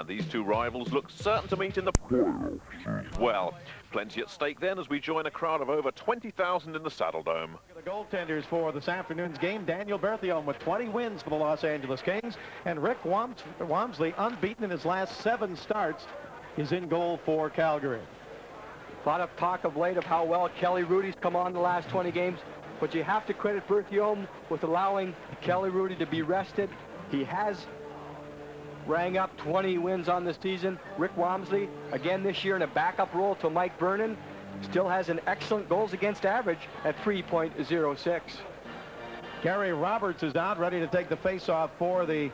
and these two rivals look certain to meet in the playoffs. Well, plenty at stake then as we join a crowd of over 20,000 in the Saddledome. The goaltenders for this afternoon's game, Daniel Berthiaume with 20 wins for the Los Angeles Kings, and Rick Wamsley, unbeaten in his last 7 starts, is in goal for Calgary. A lot of talk of late of how well Kelly Hrudey's come on the last 20 games, but you have to credit Berthiaume with allowing Kelly Hrudey to be rested. He has rang up 20 wins on the season. Rick Wamsley, again this year in a backup role to Mike Vernon, still has an excellent goals against average at 3.06. Gary Roberts is out, ready to take the face-off for the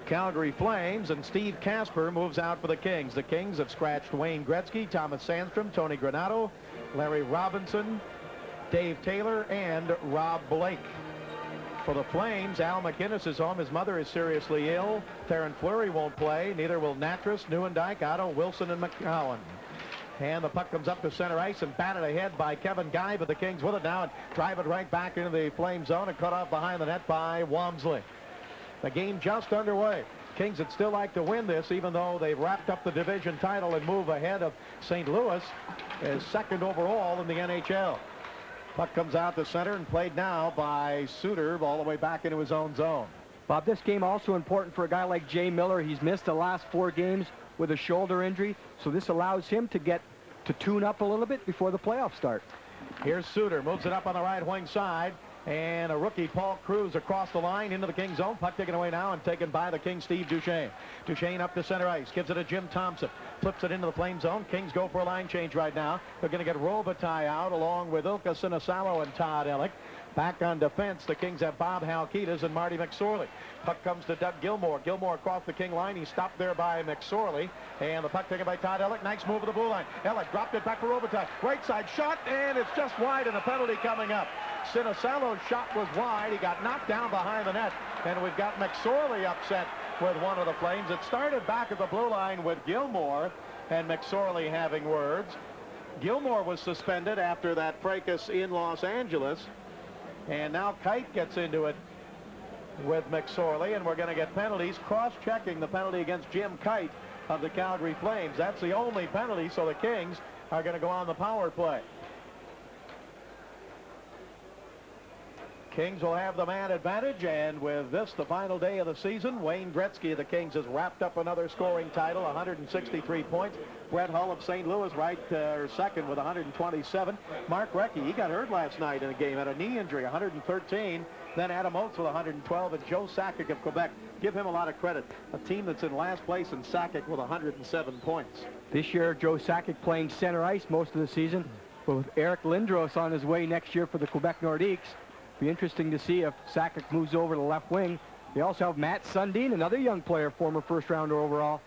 Calgary Flames, and Steve Kasper moves out for the Kings. The Kings have scratched Wayne Gretzky, Thomas Sandstrom, Tony Granato, Larry Robinson, Dave Taylor, and Rob Blake. For the Flames, Al McInnes is home. His mother is seriously ill. Theron Fleury won't play. Neither will Natras, Nieuwendyk, Otto, Wilson, and McCowan. And the puck comes up to center ice and batted ahead by Kevin Guy, but the Kings with it now and drive it right back into the Flame zone and cut off behind the net by Wamsley. The game just underway. Kings would still like to win this, even though they've wrapped up the division title and move ahead of St. Louis as second overall in the NHL. Puck comes out to center and played now by Suter all the way back into his own zone. Bob, this game also important for a guy like Jay Miller. He's missed the last 4 games with a shoulder injury, so this allows him to get to tune up a little bit before the playoffs start. Here's Suter, moves it up on the right wing side, and a rookie, Paul Kruse, across the line into the King zone. Puck taken away now and taken by the King, Steve Duchesne. Duchesne up to center ice, gives it to Jim Thomson, flips it into the Flame zone. Kings go for a line change right now. They're going to get Robitaille out along with Ilka Sinisalo and Todd Elik. Back on defense, the Kings have Bob Halkitas and Marty McSorley. Puck comes to Doug Gilmour. Gilmour across the King line. He's stopped there by McSorley. And the puck taken by Todd Elik. Nice move of the blue line. Elik dropped it back for Robitaille. Right side shot, and it's just wide, and a penalty coming up. Sinisalo's shot was wide. He got knocked down behind the net, and we've got McSorley upset with one of the Flames. It started back at the blue line with Gilmour and McSorley having words. Gilmour was suspended after that fracas in Los Angeles. And now Kite gets into it with McSorley, and we're going to get penalties. Cross-checking the penalty against Jim Kite of the Calgary Flames. That's the only penalty, so the Kings are going to go on the power play. Kings will have the man advantage, and with this, the final day of the season, Wayne Gretzky of the Kings has wrapped up another scoring title, 163 points. Brett Hull of St. Louis second with 127. Mark Recchi, he got hurt last night in a game, had a knee injury, 113. Then Adam Oates with 112, and Joe Sakic of Quebec. Give him a lot of credit. A team that's in last place, and Sakic with 107 points. This year, Joe Sakic playing center ice most of the season, but with Eric Lindros on his way next year for the Quebec Nordiques. Be interesting to see if Sakic moves over to the left wing. They also have Matt Sundin, another young player, former first-rounder overall.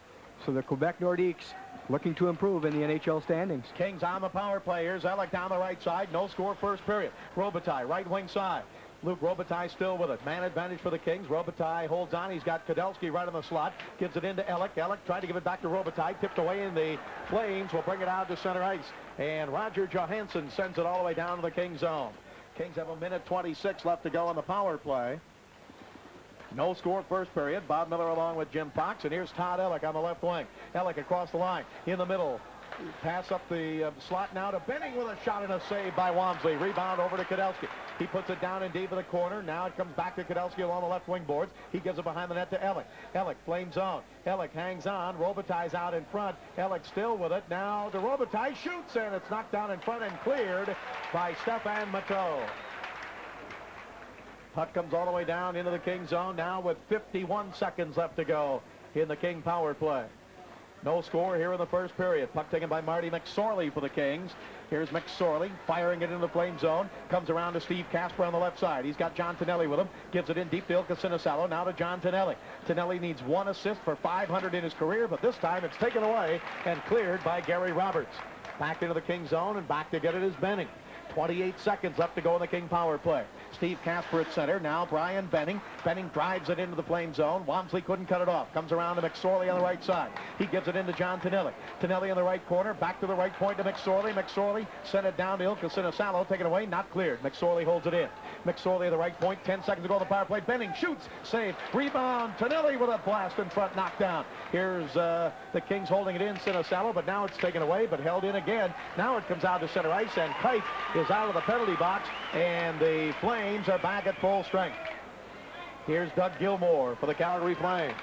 So the Quebec Nordiques looking to improve in the NHL standings. Kings on the power play. Here's Elik down the right side. No score first period. Robitaille, right wing side. Luke Robitaille still with it. Man advantage for the Kings. Robitaille holds on. He's got Kudelski right in the slot. Gives it into Elik. Elik tried to give it back to Robitaille. Tipped away in the Flames. Will bring it out to center ice. And Roger Johansson sends it all the way down to the King zone. Kings have 1:26 left to go on the power play. No score first period. Bob Miller along with Jim Fox. And here's Todd Elik on the left wing. Elik across the line. In the middle. Pass up the slot now to Benning with a shot and a save by Wamsley. Rebound over to Kudelski. He puts it down in deep in the corner. Now it comes back to Kudelski along the left wing boards. He gives it behind the net to Elik. Elik, Flame zone. Elik hangs on. Robitaille's out in front. Elik still with it. Now to Robitaille. Shoots, and it's knocked down in front and cleared by Stefan Matteau. Puck comes all the way down into the King zone now with 51 seconds left to go in the King power play. No score here in the first period. Puck taken by Marty McSorley for the Kings. Here's McSorley firing it into the Flame zone. Comes around to Steve Kasper on the left side. He's got John Tonelli with him. Gives it in deep to Ilka Sinisalo. Now to John Tonelli. Tonelli needs 1 assist for 500 in his career, but this time it's taken away and cleared by Gary Roberts. Back into the King zone, and back to get it is Benning. 28 seconds left to go in the King power play. Steve Kasper at center. Now Brian Benning. Benning drives it into the Flame zone. Wamsley couldn't cut it off. Comes around to McSorley on the right side. He gives it into John Donnelly. Donnelly in the right corner, back to the right point to McSorley. McSorley sent it down to Elik Sinisalo, taken away, not cleared. McSorley holds it in. McSorley at the right point, 10 seconds to go on the power play. Benning shoots, save, rebound. Donnelly with a blast in front, knocked down. Here's the Kings holding it in, Sinisalo, but now it's taken away, but held in again. Now it comes out to center ice, and Kite is out of the penalty box, and the Flames are back at full strength. Here's Doug Gilmour for the Calgary Flames.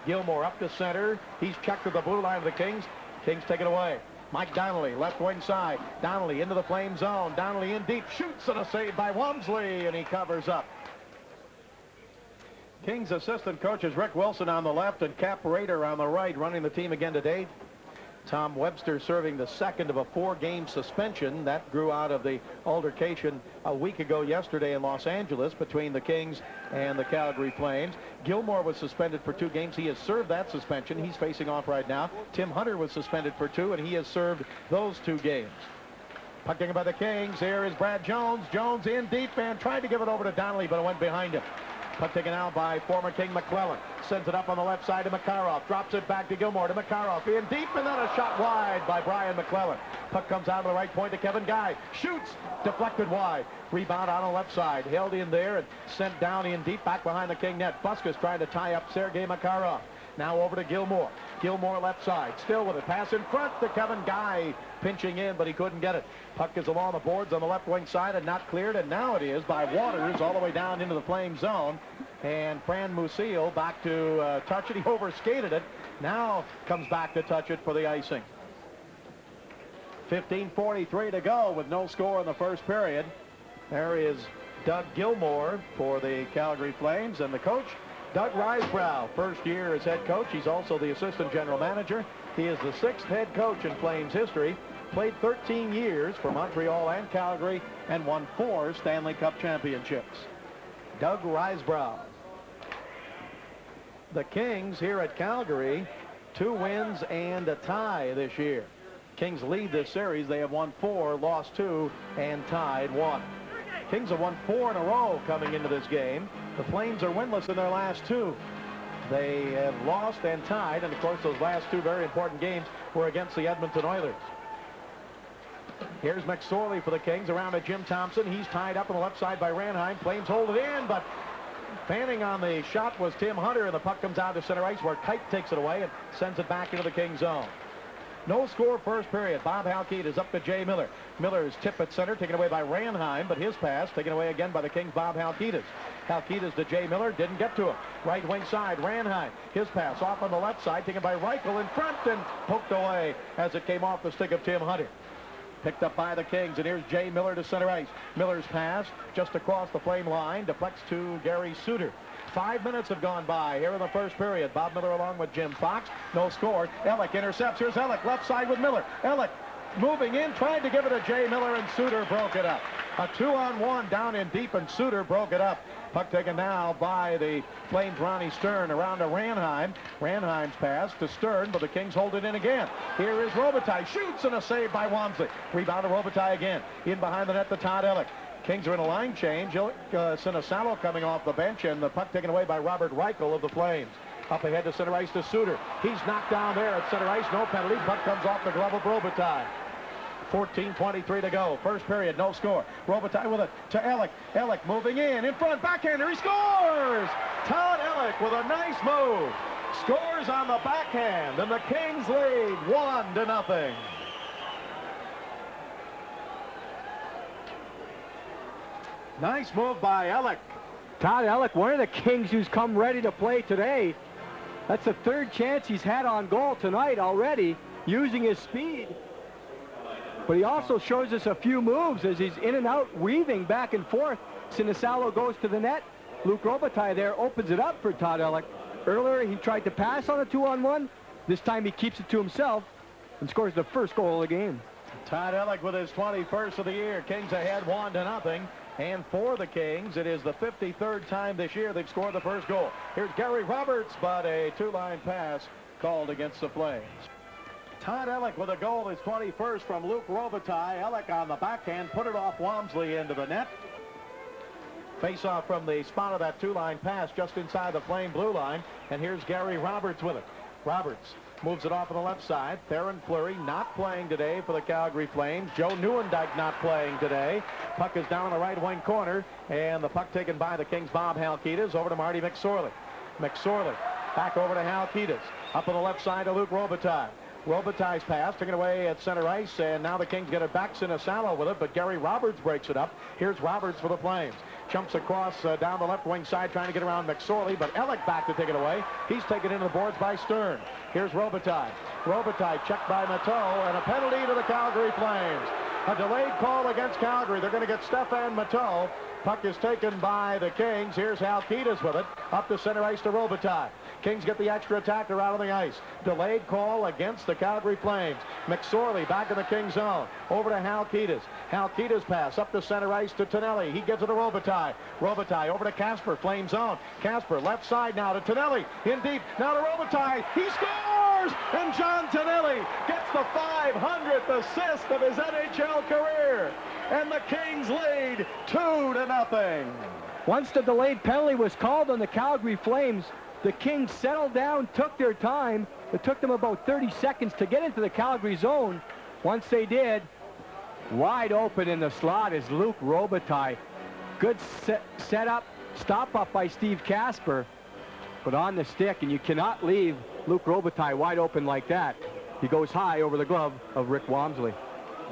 Gilmour up to center. He's checked to the blue line of the Kings. Kings take it away. Mike Donnelly, left wing side. Donnelly into the Flame zone. Donnelly in deep, shoots, and a save by Walmsley, and he covers up. Kings assistant coach is Rick Wilson on the left and Cap Rader on the right, running the team again today. Tom Webster serving the second of a 4-game suspension. That grew out of the altercation a week ago yesterday in Los Angeles between the Kings and the Calgary Flames. Gilmour was suspended for 2 games. He has served that suspension. He's facing off right now. Tim Hunter was suspended for 2, and he has served those 2 games. Puck taken by the Kings. Here is Brad Jones. Jones in deep and tried to give it over to Donnelly, but it went behind him. Puck taken out by former King MacLellan. Sends it up on the left side to Makarov. Drops it back to Gilmour to Makarov. In deep, and then a shot wide by Brian MacLellan. Puck comes out to the right point to Kevin Guy. Shoots. Deflected wide. Rebound on the left side. Held in there and sent down in deep back behind the King net. Buskas trying to tie up Sergei Makarov. Now over to Gilmour. Gilmour left side. Still with it. Pass in front to Kevin Guy. Pinching in, but he couldn't get it. Puck is along the boards on the left wing side and not cleared. And now it is by Waters all the way down into the Flame zone. And Fran Musil back to touch it. He overskated it. Now comes back to touch it for the icing. 15:43 to go with no score in the first period. There is Doug Gilmour for the Calgary Flames, and the coach, Doug Risebrough, first year as head coach. He's also the assistant general manager. He is the 6th head coach in Flames history. Played 13 years for Montreal and Calgary and won 4 Stanley Cup championships. Doug Risebrough. The Kings here at Calgary, 2 wins and a tie this year. Kings lead this series. They have won 4, lost 2, and tied 1. Kings have won 4 in a row coming into this game. The Flames are winless in their last 2. They have lost and tied, and of course those last 2 very important games were against the Edmonton Oilers. Here's McSorley for the Kings around to Jim Thomson. He's tied up on the left side by Ranheim. Flames hold it in, but fanning on the shot was Tim Hunter, and the puck comes out to center ice where Kite takes it away and sends it back into the King zone. No score first period. Bob Halkett is up to Jay Miller. Miller's tip at center, taken away by Ranheim, but his pass taken away again by the Kings' Bob Halkett. Halkett to Jay Miller, didn't get to him. Right wing side, Ranheim. His pass off on the left side, taken by Reichel in front and poked away as it came off the stick of Tim Hunter. Picked up by the Kings, and here's Jay Miller to center ice. Miller's pass just across the Flame line, deflects to Gary Suter. 5 minutes have gone by here in the first period. Bob Miller along with Jim Fox. No score. Elik intercepts. Here's Elik left side with Miller. Elik moving in, tried to give it to Jay Miller, and Suter broke it up. A 2-on-1 down in deep, and Suter broke it up. Puck taken now by the Flames' Ronnie Stern around to Ranheim. Ranheim's pass to Stern, but the Kings hold it in again. Here is Robitaille. Shoots, and a save by Walmsley. Rebound to Robitaille again. In behind the net to Todd Elik. Kings are in a line change. Sinisalo coming off the bench, and the puck taken away by Robert Reichel of the Flames. Up ahead to center ice to Suter. He's knocked down there at center ice. No penalty. Puck comes off the glove of Robitaille. 14:23 to go. First period, no score. Robitaille with it to Elik. Elik moving in front, backhander. He scores! Todd Elik with a nice move. Scores on the backhand, and the Kings lead 1-0. Nice move by Elik. Todd Elik, one of the Kings who's come ready to play today. That's the 3rd chance he's had on goal tonight already, using his speed. But he also shows us a few moves as he's in and out, weaving back and forth. Sinisalo goes to the net. Luc Robitaille there opens it up for Todd Elik. Earlier, he tried to pass on a 2-on-1. This time, he keeps it to himself and scores the first goal of the game. Todd Elik with his 21st of the year. Kings ahead 1-0. And for the Kings, it is the 53rd time this year they've scored the first goal. Here's Gary Roberts, but a 2-line pass called against the Flames. Todd Elik with a goal, his 21st from Luc Robitaille. Elik on the backhand, put it off Walmsley into the net. Face-off from the spot of that 2-line pass just inside the Flame blue line. And here's Gary Roberts with it. Roberts moves it off on the left side. Theron Fleury not playing today for the Calgary Flames. Joe Nieuwendyk not playing today. Puck is down in the right wing corner, and the puck taken by the Kings' Bob Halkitis over to Marty McSorley. McSorley back over to Halkitis. Up on the left side to Luc Robitaille. Robitaille's pass taken away at center ice, and now the Kings get it back. Sinisalo with it, but Gary Roberts breaks it up. Here's Roberts for the Flames. Jumps across down the left wing side, trying to get around McSorley, but Elik back to take it away. He's taken into the boards by Stern. Here's Robitaille. Robitaille checked by Matteau, and a penalty to the Calgary Flames. A delayed call against Calgary. They're going to get Stefan Matteau. Puck is taken by the Kings. Here's Halkitis with it. Up to center ice to Robitaille. Kings get the extra attacker out on the ice. Delayed call against the Calgary Flames. McSorley back in the Kings zone. Over to Halkitis. Halkitis pass up to center ice to Donnelly. He gives it to Robitaille. Robitaille over to Kasper. Flame zone. Kasper left side now to Donnelly. In deep. Now to Robitaille. He scores! And John Donnelly gets the 500th assist of his NHL career. And the Kings lead 2-0. Once the delayed penalty was called on the Calgary Flames, the Kings settled down, took their time. It took them about 30 seconds to get into the Calgary zone. Once they did, wide open in the slot is Luc Robitaille. Good set up, stop up by Steve Kasper, but on the stick, and you cannot leave Luc Robitaille wide open like that. He goes high over the glove of Rick Wamsley.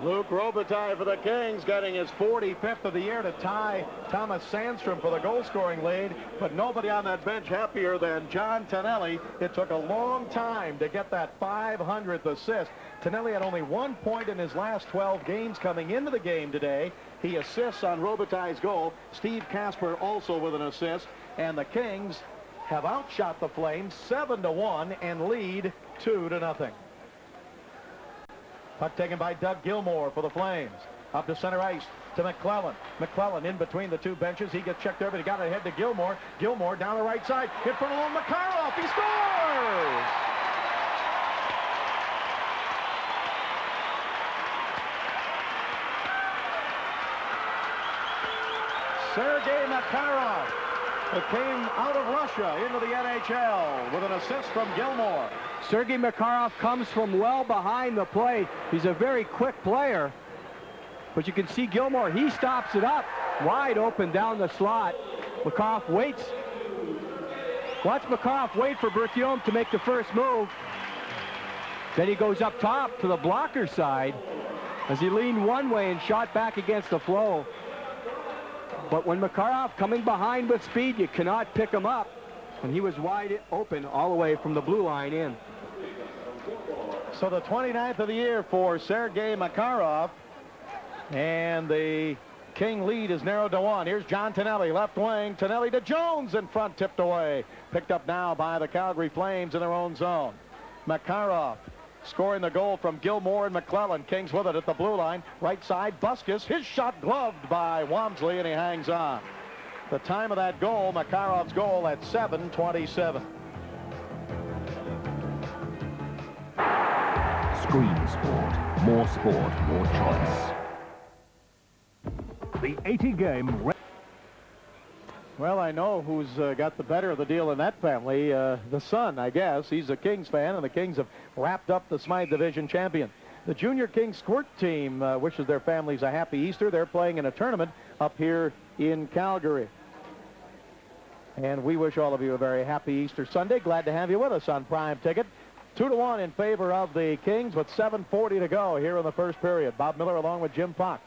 Luc Robitaille for the Kings, getting his 45th of the year to tie Thomas Sandstrom for the goal-scoring lead, but nobody on that bench happier than John Donnelly. It took a long time to get that 500th assist. Donnelly had only 1 point in his last 12 games coming into the game today. He assists on Robitaille's goal. Steve Kasper also with an assist, and the Kings have outshot the Flames 7-1 and lead 2-0. Puck taken by Doug Gilmour for the Flames. Up to center ice to MacLellan. MacLellan in between the two benches. He gets checked there, but he got it ahead to Gilmour. Gilmour down the right side. In front of Makarov. He scores! Sergei Makarov, who came out of Russia into the NHL with an assist from Gilmour. Sergei Makarov comes from well behind the play. He's a very quick player. But you can see Gilmour, he stops it up. Wide open down the slot. Makarov waits. Watch Makarov wait for Berthiaume to make the first move. Then he goes up top to the blocker side as he leaned one way and shot back against the flow. But when Makarov coming behind with speed, you cannot pick him up. And he was wide open all the way from the blue line in. So the 29th of the year for Sergei Makarov. And the King lead is narrowed to 1. Here's John Donnelly, left wing. Donnelly to Jones in front, tipped away. Picked up now by the Calgary Flames in their own zone. Makarov scoring the goal from Gilmour and MacLellan. Kings with it at the blue line. Right side, Buskus. His shot gloved by Wamsley, and he hangs on. The time of that goal, Makarov's goal, at 7:27. Screen Sport. More sport, more choice. The 80-game... Well, I know who's got the better of the deal in that family. The son, I guess. He's a Kings fan, and the Kings have wrapped up the Smythe Division champion. The Junior Kings Squirt team wishes their families a happy Easter. They're playing in a tournament up here in Calgary. And we wish all of you a very happy Easter Sunday. Glad to have you with us on Prime Ticket. 2-1 in favor of the Kings with 7:40 to go here in the first period. Bob Miller along with Jim Fox.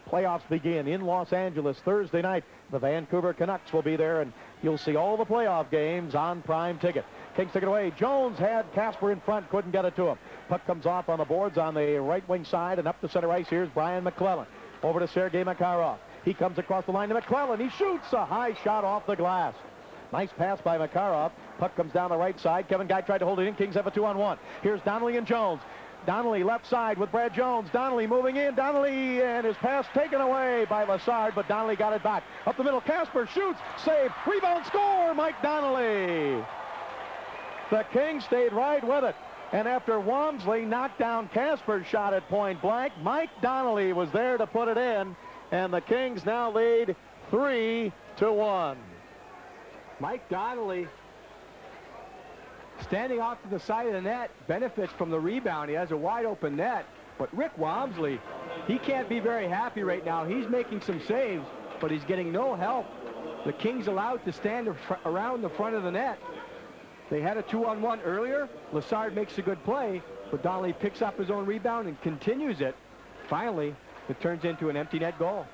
Playoffs begin in Los Angeles Thursday night. The Vancouver Canucks will be there, and you'll see all the playoff games on Prime Ticket. Kings took it away. Jones had Kasper in front, couldn't get it to him. Puck comes off on the boards on the right wing side, and up to center ice. Here's Brian MacLellan. Over to Sergei Makarov. He comes across the line to MacLellan. He shoots a high shot off the glass. Nice pass by Makarov. Puck comes down the right side. Kevin Guy tried to hold it in. Kings have a 2-on-1. Here's Donnelly and Jones. Donnelly left side with Brad Jones. Donnelly moving in. Donnelly, and his pass taken away by Lassard, but Donnelly got it back. Up the middle, Kasper shoots, save, rebound, score, Mike Donnelly. The Kings stayed right with it. And after Wamsley knocked down Kasper's shot at point blank, Mike Donnelly was there to put it in, and the Kings now lead 3-1. Mike Donnelly standing off to the side of the net, benefits from the rebound. He has a wide open net, but Rick Wamsley, he can't be very happy right now. He's making some saves, but he's getting no help. The Kings allowed to stand around the front of the net. They had a 2-on-1 earlier. Lassard makes a good play, but Donnelly picks up his own rebound and continues it. Finally, it turns into an empty net goal.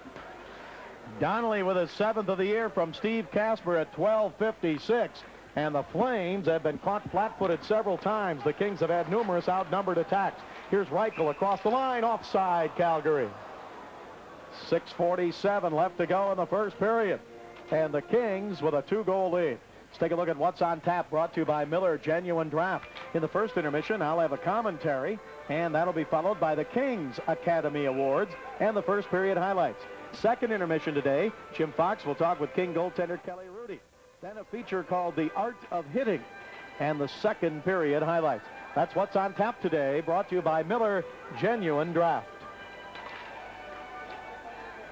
Donnelly with his 7th of the year from Steve Casper at 12:56. And the Flames have been caught flat-footed several times. The Kings have had numerous outnumbered attacks. Here's Reichel across the line, offside Calgary. 6:47 left to go in the first period. And the Kings with a 2-goal lead. Let's take a look at what's on tap, brought to you by Miller Genuine Draft. In the first intermission, I'll have a commentary, and that'll be followed by the Kings Academy Awards and the first period highlights. Second intermission today, Jim Fox will talk with King goaltender Kelly Rudy. Then a feature called The Art of Hitting and the second period highlights. That's what's on tap today, brought to you by Miller Genuine Draft.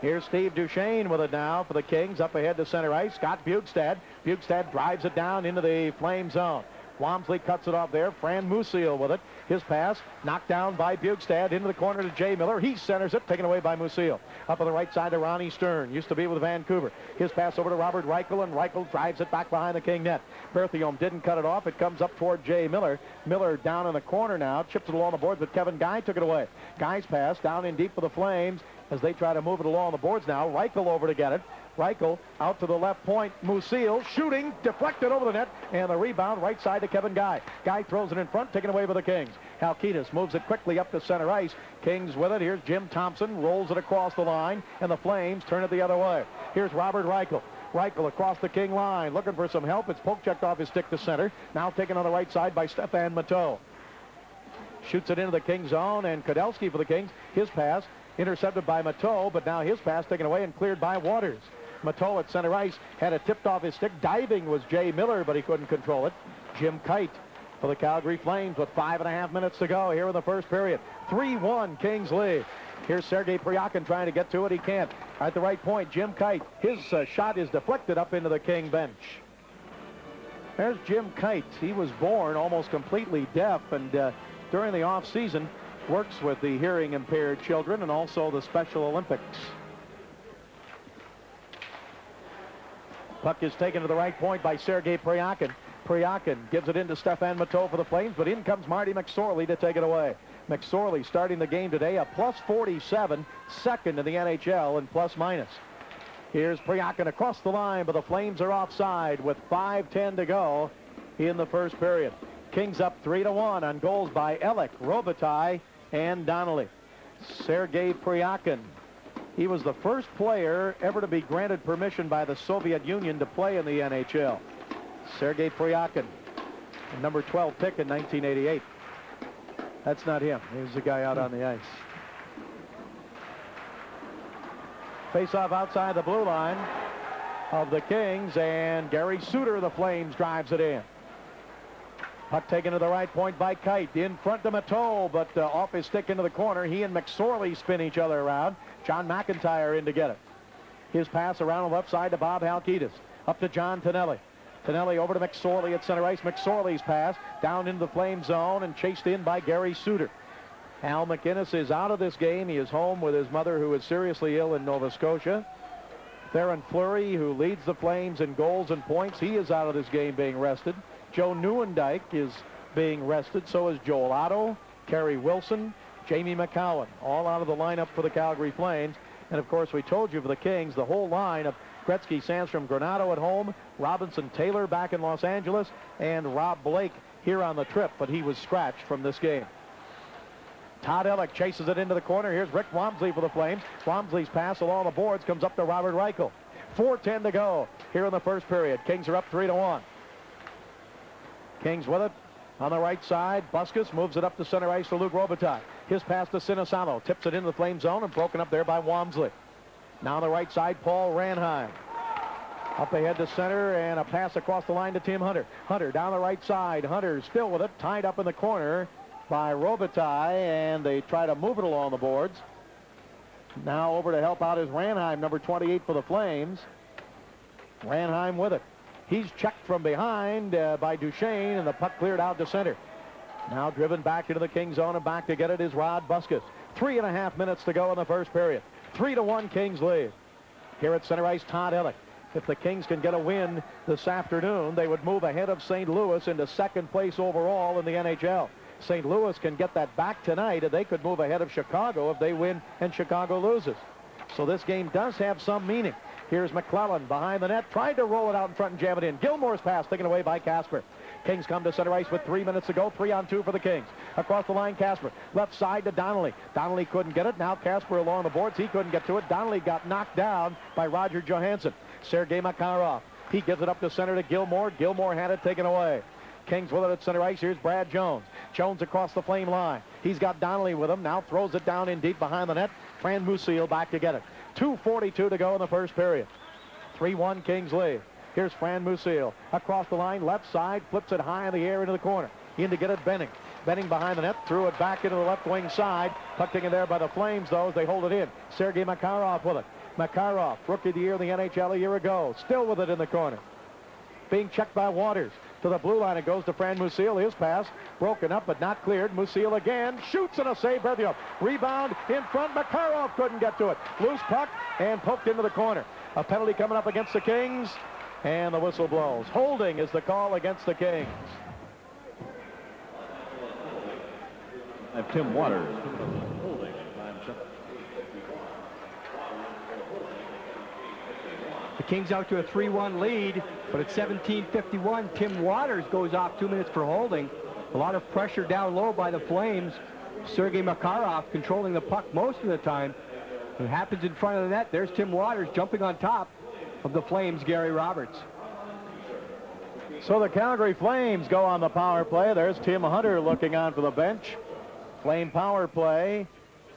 Here's Steve Duchesne with it now for the Kings. Up ahead to center ice, Scott Bjugstad. Bjugstad drives it down into the Flame zone. Wamsley cuts it off there. Fran Musial with it. His pass knocked down by Bjugstad into the corner to Jay Miller. He centers it, taken away by Musial. Up on the right side to Ronnie Stern. Used to be with Vancouver. His pass over to Robert Reichel, and Reichel drives it back behind the King net. Berthiaume didn't cut it off. It comes up toward Jay Miller. Miller down in the corner now. Chips it along the boards, but Kevin Guy took it away. Guy's pass down in deep for the Flames as they try to move it along the boards now. Reichel over to get it. Reichel out to the left point. Musial shooting, deflected over the net, and the rebound right side to Kevin Guy. Guy throws it in front, taken away by the Kings. Halkitis moves it quickly up to center ice. Kings with it. Here's Jim Thomson, rolls it across the line, and the Flames turn it the other way. Here's Robert Reichel. Reichel across the King line, looking for some help. It's poke checked off his stick to center. Now taken on the right side by Stefan Matteau. Shoots it into the King zone, and Kudelski for the Kings. His pass intercepted by Matteau, but now his pass taken away and cleared by Waters. Matteau at center ice had it tipped off his stick. Diving was Jay Miller, but he couldn't control it. Jim Kite for the Calgary Flames with 5.5 minutes to go here in the first period. 3-1 Kings lead. Here's Sergei Pryakin trying to get to it. He can't. At the right point, Jim Kite. His shot is deflected up into the King bench. There's Jim Kite. He was born almost completely deaf, and during the off-season works with the hearing impaired children and also the Special Olympics. Puck is taken to the right point by Sergei Pryakin. Pryakin gives it into Stefan Matteau for the Flames, but in comes Marty McSorley to take it away. McSorley starting the game today, a +47, second in the NHL in plus-minus. Here's Pryakin across the line, but the Flames are offside with 5:10 to go in the first period. Kings up 3-1 on goals by Elik, Robitaille, and Donnelly. Sergei Pryakin. He was the first player ever to be granted permission by the Soviet Union to play in the NHL. Sergei Pryakin, number 12 pick in 1988. That's not him. He's the guy out on the ice. Face-off outside the blue line of the Kings, and Gary Suter of the Flames drives it in. Puck taken to the right point by Kite. In front to Matteau, but off his stick into the corner. He and McSorley spin each other around. John McIntyre in to get it. His pass around the left side to Bob Halkitis. Up to John Tonelli. Tonelli over to McSorley at center ice. McSorley's pass down into the Flame zone and chased in by Gary Suter. Al McInnes is out of this game. He is home with his mother, who is seriously ill in Nova Scotia. Theron Fleury, who leads the Flames in goals and points, he is out of this game being rested. Joe Neuendijk is being rested. So is Joel Otto, Kerry Wilson, Jamie McCowan, all out of the lineup for the Calgary Flames. And, of course, we told you for the Kings, the whole line of Gretzky, Sandstrom, Granado at home, Robinson, Taylor back in Los Angeles, and Rob Blake here on the trip, but he was scratched from this game. Todd Elik chases it into the corner. Here's Rick Wamsley for the Flames. Wamsley's pass along the boards comes up to Robert Reichel. 4:10 to go here in the first period. Kings are up 3-1. Kings with it on the right side. Buskus moves it up to center ice to Luc Robitaille. His pass to Sinisalo. Tips it into the Flame zone and broken up there by Wamsley. Now on the right side, Paul Ranheim. Up ahead to center, and a pass across the line to Tim Hunter. Hunter down the right side. Hunter still with it, tied up in the corner by Robitaille, and they try to move it along the boards. Now over to help out is Ranheim, number 28 for the Flames. Ranheim with it. He's checked from behind by Duchesne, and the puck cleared out to center. Now driven back into the Kings zone, and back to get it is Rod Busquets. 3.5 minutes to go in the first period. 3-1 Kings lead. Here at center ice, Todd Elik. If the Kings can get a win this afternoon, they would move ahead of St. Louis into second place overall in the NHL. St. Louis can get that back tonight, and they could move ahead of Chicago if they win and Chicago loses. So this game does have some meaning. Here's MacLellan behind the net, tried to roll it out in front and jam it in. Gilmour's pass taken away by Kasper. Kings come to center ice with 3 minutes to go. 3-on-2 for the Kings. Across the line, Kasper. Left side to Donnelly. Donnelly couldn't get it. Now Kasper along the boards. He couldn't get to it. Donnelly got knocked down by Roger Johansson. Sergei Makarov. He gives it up to center to Gilmour. Gilmour had it taken away. Kings with it at center ice. Here's Brad Jones. Jones across the flame line. He's got Donnelly with him. Now throws it down in deep behind the net. Fran Musil back to get it. 2:42 to go in the first period. 3-1 Kings lead. Here's Fran Musil. Across the line, left side, flips it high in the air into the corner. In to get it, Benning. Benning behind the net, threw it back into the left wing side. Puck taken there by the Flames, though, as they hold it in. Sergei Makarov with it. Makarov, rookie of the year in the NHL a year ago. Still with it in the corner. Being checked by Waters. To the blue line, it goes to Fran Musil. His pass broken up, but not cleared. Musil again. Shoots and a save. Berthiaume. Rebound in front. Makarov couldn't get to it. Loose puck and poked into the corner. A penalty coming up against the Kings. And the whistle blows. Holding is the call against the Kings. And Tim Waters. The Kings out to a 3-1 lead, but at 17:51, Tim Waters goes off 2 minutes for holding. A lot of pressure down low by the Flames. Sergei Makarov controlling the puck most of the time. It happens in front of the net. There's Tim Waters jumping on top of the Flames' Gary Roberts. So the Calgary Flames go on the power play. There's Tim Hunter looking on for the bench. Flame power play,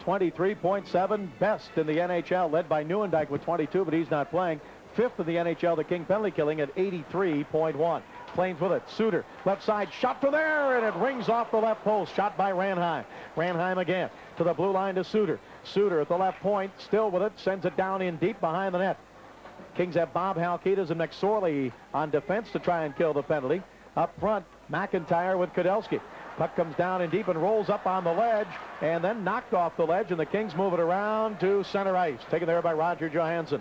23.7, best in the NHL, led by Neuendijk with 22, but he's not playing. Fifth in the NHL, the King penalty killing at 83.1. Flames with it. Suter, left side, shot for there, and it rings off the left post. Shot by Ranheim. Ranheim again to the blue line to Suter. Suter at the left point, still with it, sends it down in deep behind the net. Kings have Bob Halkitis and McSorley on defense to try and kill the penalty. Up front, McIntyre with Kudelski. Puck comes down in deep and rolls up on the ledge, and then knocked off the ledge, and the Kings move it around to center ice. Taken there by Roger Johansson.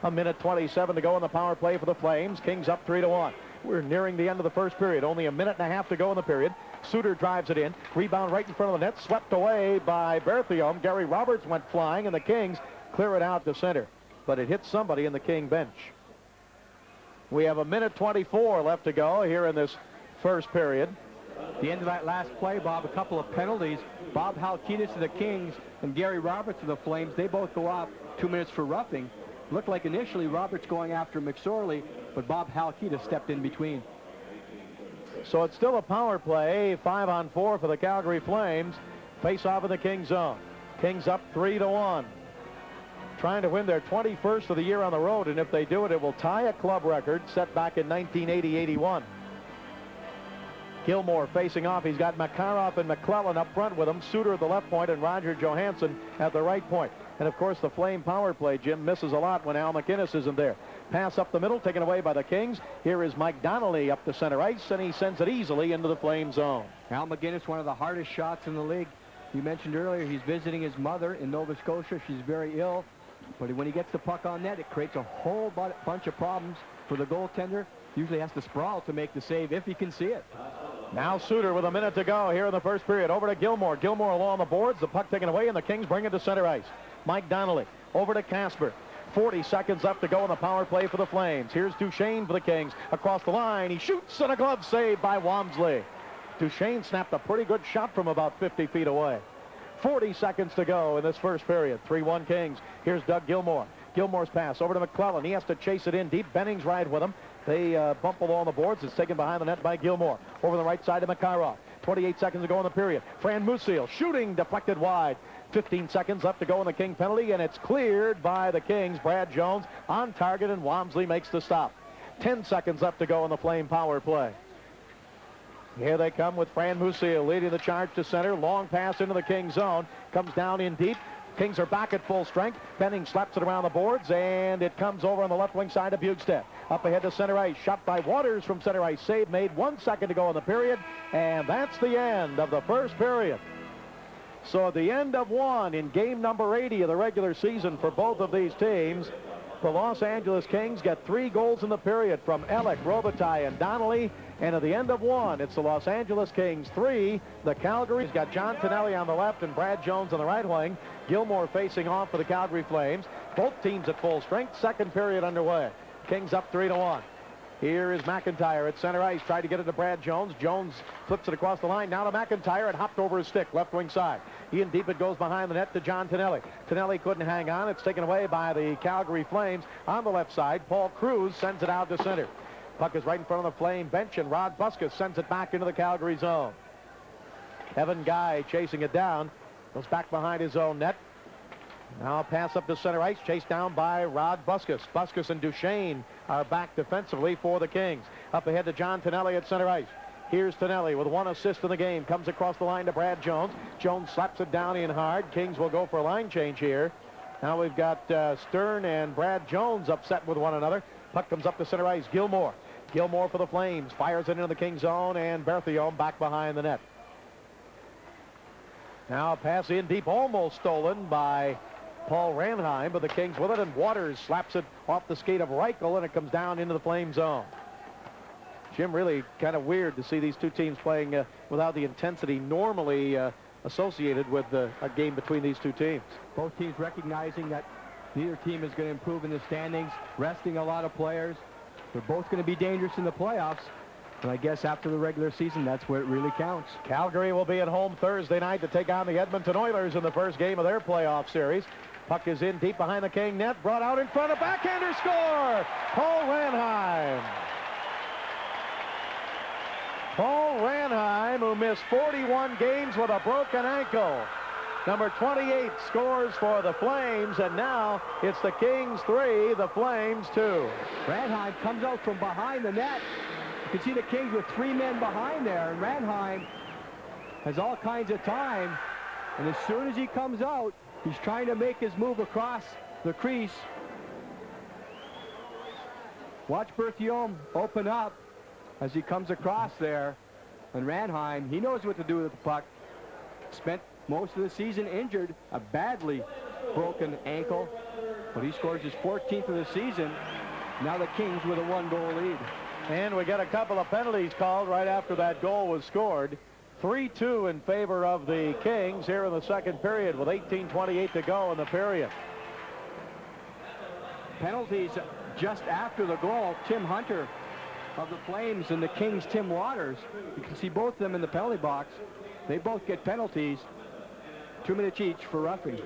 1:27 to go in the power play for the Flames. Kings up 3-1. We're nearing the end of the first period. Only 1.5 minutes to go in the period. Suter drives it in. Rebound right in front of the net. Swept away by Berthiaume. Gary Roberts went flying, and the Kings clear it out to center. But it hit somebody in the King bench. We have 1:24 left to go here in this first period. The end of that last play, Bob, a couple of penalties. Bob Halkitis to the Kings and Gary Roberts to the Flames. They both go off 2 minutes for roughing. Looked like initially Roberts going after McSorley, but Bob Halkitis stepped in between. So it's still a power play, 5-on-4 for the Calgary Flames. Face off in the Kings zone. Kings up 3-1. Trying to win their 21st of the year on the road, and if they do it, it will tie a club record set back in 1980-81. Gilmour facing off. He's got Makarov and MacLellan up front with him. Suter at the left point and Roger Johansson at the right point. And, of course, the Flame power play, Jim, misses a lot when Al MacInnis isn't there. Pass up the middle, taken away by the Kings. Here is Mike Donnelly up to center ice, and he sends it easily into the Flame zone. Al MacInnis, one of the hardest shots in the league. You mentioned earlier he's visiting his mother in Nova Scotia. She's very ill. But when he gets the puck on net, it creates a whole bunch of problems for the goaltender. Usually has to sprawl to make the save if he can see it. Now Suter with 1 minute to go here in the first period. Over to Gilmour. Gilmour along the boards. The puck taken away, and the Kings bring it to center ice. Mike Donnelly over to Kasper. 40 seconds left to go in the power play for the Flames. Here's Duchesne for the Kings. Across the line, he shoots, and a glove save by Walmsley. Duchesne snapped a pretty good shot from about 50 feet away. 40 seconds to go in this first period. 3-1 Kings. Here's Doug Gilmour. Gilmour's pass over to MacLellan. He has to chase it in deep. Benning's right with him. They bump along the boards. It's taken behind the net by Gilmour. Over the right side to Makarov. 28 seconds to go in the period. Fran Musil shooting, deflected wide. 15 seconds left to go in the King penalty, and it's cleared by the Kings. Brad Jones on target, and Walmsley makes the stop. 10 seconds left to go in the Flame power play. Here they come with Fran Musil leading the charge to center. Long pass into the King zone. Comes down in deep. Kings are back at full strength. Benning slaps it around the boards, and it comes over on the left wing side of Bjugstad. Up ahead to center ice. Shot by Waters from center ice. Save made. 1 second to go in the period, and that's the end of the first period. So at the end of one in game number 80 of the regular season for both of these teams, the Los Angeles Kings get 3 goals in the period from Elik, Robitaille, and Donnelly. And at the end of one, it's the Los Angeles Kings 3. The Calgary's got John Donnelly on the left and Brad Jones on the right wing. Gilmour facing off for the Calgary Flames. Both teams at full strength. Second period underway. Kings up 3-1. Here is McIntyre at center ice. Tried to get it to Brad Jones. Jones flips it across the line. Now to McIntyre. It hopped over his stick. Left wing side. Ian deep. It goes behind the net to John Donnelly. Donnelly couldn't hang on. It's taken away by the Calgary Flames. On the left side, Paul Kruse sends it out to center. Puck is right in front of the Flame bench, and Rod Buskus sends it back into the Calgary zone. Evan Guy chasing it down. Goes back behind his own net. Now a pass up to center ice, chased down by Rod Buskus. Buskus and Duchesne are back defensively for the Kings. Up ahead to John Donnelly at center ice. Here's Donnelly with 1 assist in the game. Comes across the line to Brad Jones. Jones slaps it down in hard. Kings will go for a line change here. Now we've got Stern and Brad Jones upset with one another. Puck comes up to center ice. Gilmour. Gilmour for the Flames. Fires it into the Kings zone, and Berthiaume back behind the net. Now a pass in deep, almost stolen by Paul Ranheim, but the Kings with it, and Waters slaps it off the skate of Reichel, and it comes down into the Flame zone. Jim, really kind of weird to see these two teams playing without the intensity normally associated with a game between these two teams. Both teams recognizing that neither team is going to improve in the standings, resting a lot of players. They're both going to be dangerous in the playoffs. And I guess after the regular season, that's where it really counts. Calgary will be at home Thursday night to take on the Edmonton Oilers in the first game of their playoff series. Puck is in deep behind the King net, brought out in front, a backhander score! Paul Ranheim. Paul Ranheim, who missed 41 games with a broken ankle. Number 28 scores for the Flames, and now it's the Kings 3, the Flames 2. Ranheim comes out from behind the net. You can see the Kings with 3 men behind there, and Ranheim has all kinds of time. And as soon as he comes out, he's trying to make his move across the crease. Watch Berthiaume open up as he comes across there. And Ranheim, he knows what to do with the puck. Spent most of the season injured, a badly broken ankle, but he scores his 14th of the season. Now the Kings with a 1-goal lead. And we got a couple of penalties called right after that goal was scored. 3-2 in favor of the Kings here in the second period with 18:28 to go in the period. Penalties just after the goal. Tim Hunter of the Flames and the Kings' Tim Waters. You can see both of them in the penalty box. They both get penalties. 2 minutes each for roughing.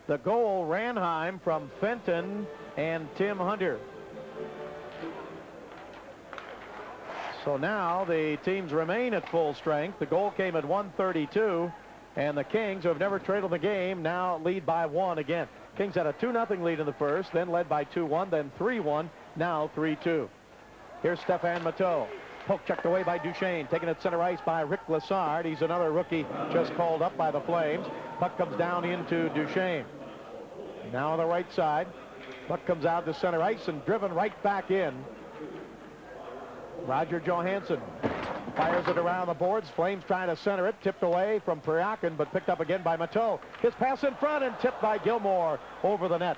The goal, Ranheim from Fenton and Tim Hunter. So now the teams remain at full strength. The goal came at 1:32, and the Kings, who have never trailed the game, now lead by 1 again. Kings had a 2-0 lead in the first, then led by 2-1, then 3-1, now 3-2. Here's Stéphane Matteau. Poke checked away by Duchesne, taken at center ice by Rick Lessard. He's another rookie just called up by the Flames. Puck comes down into Duchesne. Now on the right side. Puck comes out to center ice and driven right back in. Roger Johansson fires it around the boards. Flames trying to center it. Tipped away from Priakin, but picked up again by Matteau. His pass in front and tipped by Gilmour over the net.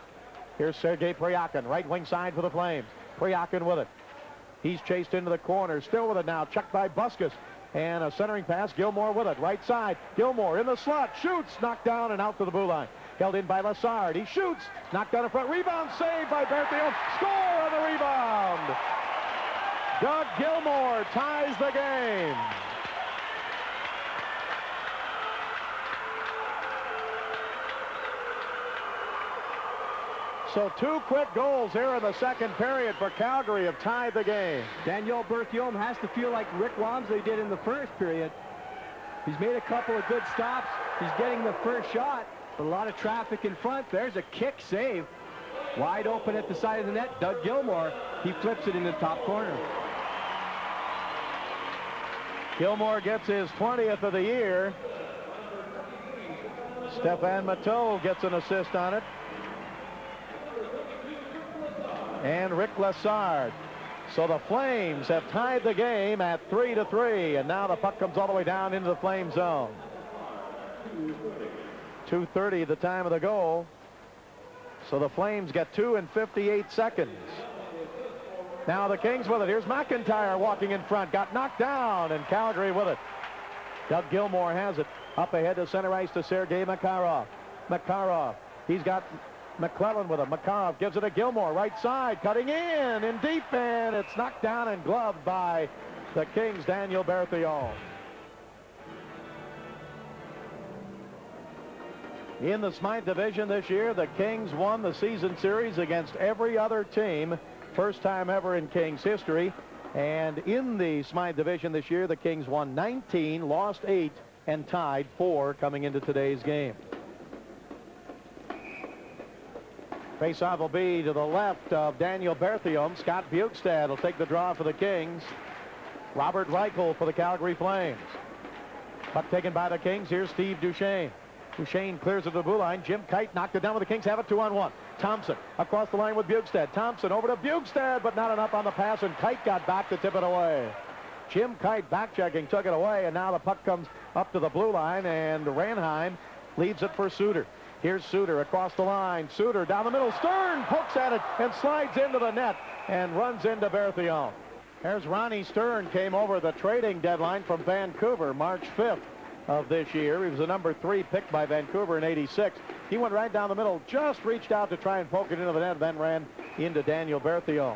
Here's Sergei Priakin, right wing side for the Flames. Priakin with it. He's chased into the corner. Still with it now. Checked by Buskus. And a centering pass. Gilmour with it. Right side. Gilmour in the slot. Shoots. Knocked down and out to the blue line. Held in by Lessard. He shoots. Knocked down in front. Rebound saved by Berthiaume. Score on the rebound. Doug Gilmour ties the game. So 2 quick goals here in the second period for Calgary have tied the game. Daniel Berthiaume has to feel like Rick Wamsley did in the first period. He's made a couple of good stops. He's getting the first shot, but a lot of traffic in front. There's a kick save. Wide open at the side of the net. Doug Gilmour, he flips it in the top corner. Gilmour gets his 20th of the year. Stefan Matteau gets an assist on it. And Rick Lessard. So the Flames have tied the game at 3-3, and now the puck comes all the way down into the Flame zone. 2:30 the time of the goal. So the Flames get 2 and 58 seconds. Now the Kings with it. Here's McIntyre walking in front. Got knocked down, and Calgary with it. Doug Gilmour has it. Up ahead to center ice to Sergei Makarov. Makarov. He's got MacLellan with him. Makarov gives it to Gilmour. Right side. Cutting in deep, and it's knocked down and gloved by the Kings' Daniel Berthiaume. In the Smythe division this year, the Kings won the season series against every other team. First time ever in Kings history. And in the Smythe division this year, the Kings won 19, lost 8, and tied 4 coming into today's game. Faceoff will be to the left of Daniel Berthiaume. Scott Bukestad will take the draw for the Kings. Robert Reichel for the Calgary Flames. Puck taken by the Kings. Here's Steve Duchesne. Duchesne clears of the blue line. Jim Kite knocked it down with the Kings. Have it 2-on-1. Thomson across the line with Bukestad. Thompson over to Bukestad, but not enough on the pass, and Kite got back to tip it away. Jim Kite back-checking, took it away, and now the puck comes up to the blue line, and Ranheim leaves it for Suter. Here's Suter across the line. Suter down the middle. Stern pokes at it and slides into the net and runs into Berthiaume. There's Ronnie Stern, came over the trading deadline from Vancouver March 5th of this year. He was the number 3 pick by Vancouver in '86. He went right down the middle, just reached out to try and poke it into the net, then ran into Daniel Berthiaume.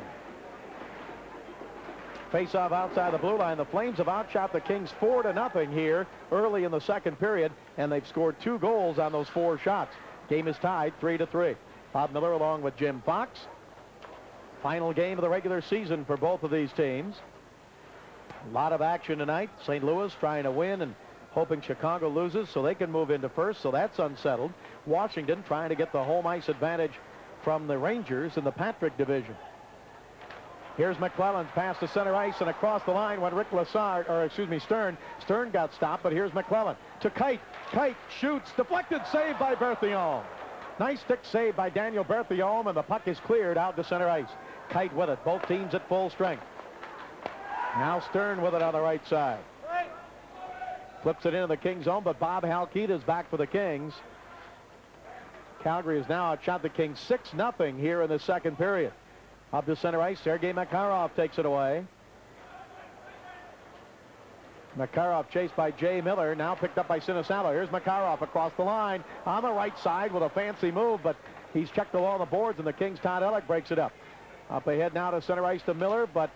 Face-off outside the blue line. The Flames have outshot the Kings 4-0 here early in the second period, and they've scored 2 goals on those 4 shots. Game is tied 3-3. Bob Miller along with Jim Fox. Final game of the regular season for both of these teams. A lot of action tonight. St. Louis trying to win and hoping Chicago loses so they can move into first, so that's unsettled. Washington trying to get the home ice advantage from the Rangers in the Patrick division. Here's MacLellan's pass to center ice, and across the line went Rick Lessard, or excuse me, Stern. Stern got stopped, but here's MacLellan to Kite. Kite shoots, deflected, saved by Berthiaume. Nice stick save by Daniel Berthiaume, and the puck is cleared out to center ice. Kite with it, both teams at full strength. Now Stern with it on the right side. Flips it into the Kings zone, but Bob Halkett is back for the Kings. Calgary has now outshot the Kings 6-0 here in the second period. Up to center ice, Sergei Makarov takes it away. Makarov chased by Jay Miller, now picked up by Sinisalo. Here's Makarov across the line on the right side with a fancy move, but he's checked along the boards, and the Kings' Todd Elik breaks it up. Up ahead now to center ice to Miller, but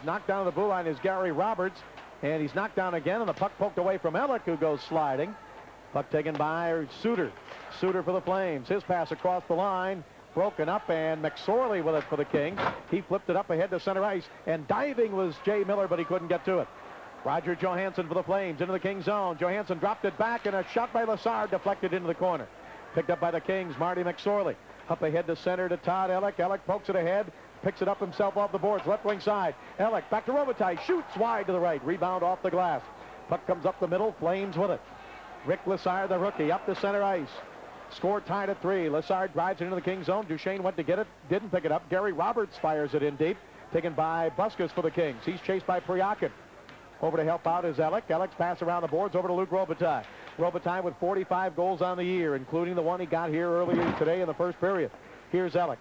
knocked down to the blue line is Gary Roberts, and he's knocked down again, and the puck poked away from Elik, who goes sliding. Puck taken by Suter. Suter for the Flames. His pass across the line. Broken up, and McSorley with it for the Kings. He flipped it up ahead to center ice, and diving was Jay Miller, but he couldn't get to it. Roger Johansson for the Flames into the Kings zone. Johansson dropped it back, and a shot by Lessard deflected into the corner. Picked up by the Kings, Marty McSorley. Up ahead to center to Todd Elik. Elik pokes it ahead, picks it up himself off the boards, left wing side. Elik back to Robitaille, shoots wide to the right, rebound off the glass. Puck comes up the middle, Flames with it. Rick Lessard, the rookie, up to center ice. Score tied at 3. Lessard drives it into the Kings zone. Duchesne went to get it, didn't pick it up. Gary Roberts fires it in deep, taken by Buskus for the Kings. He's chased by Priakin. Over to help out is Elik. Elik's pass around the boards over to Luc Robitaille. Robitaille with 45 goals on the year, including the one he got here earlier today in the first period. Here's Elik.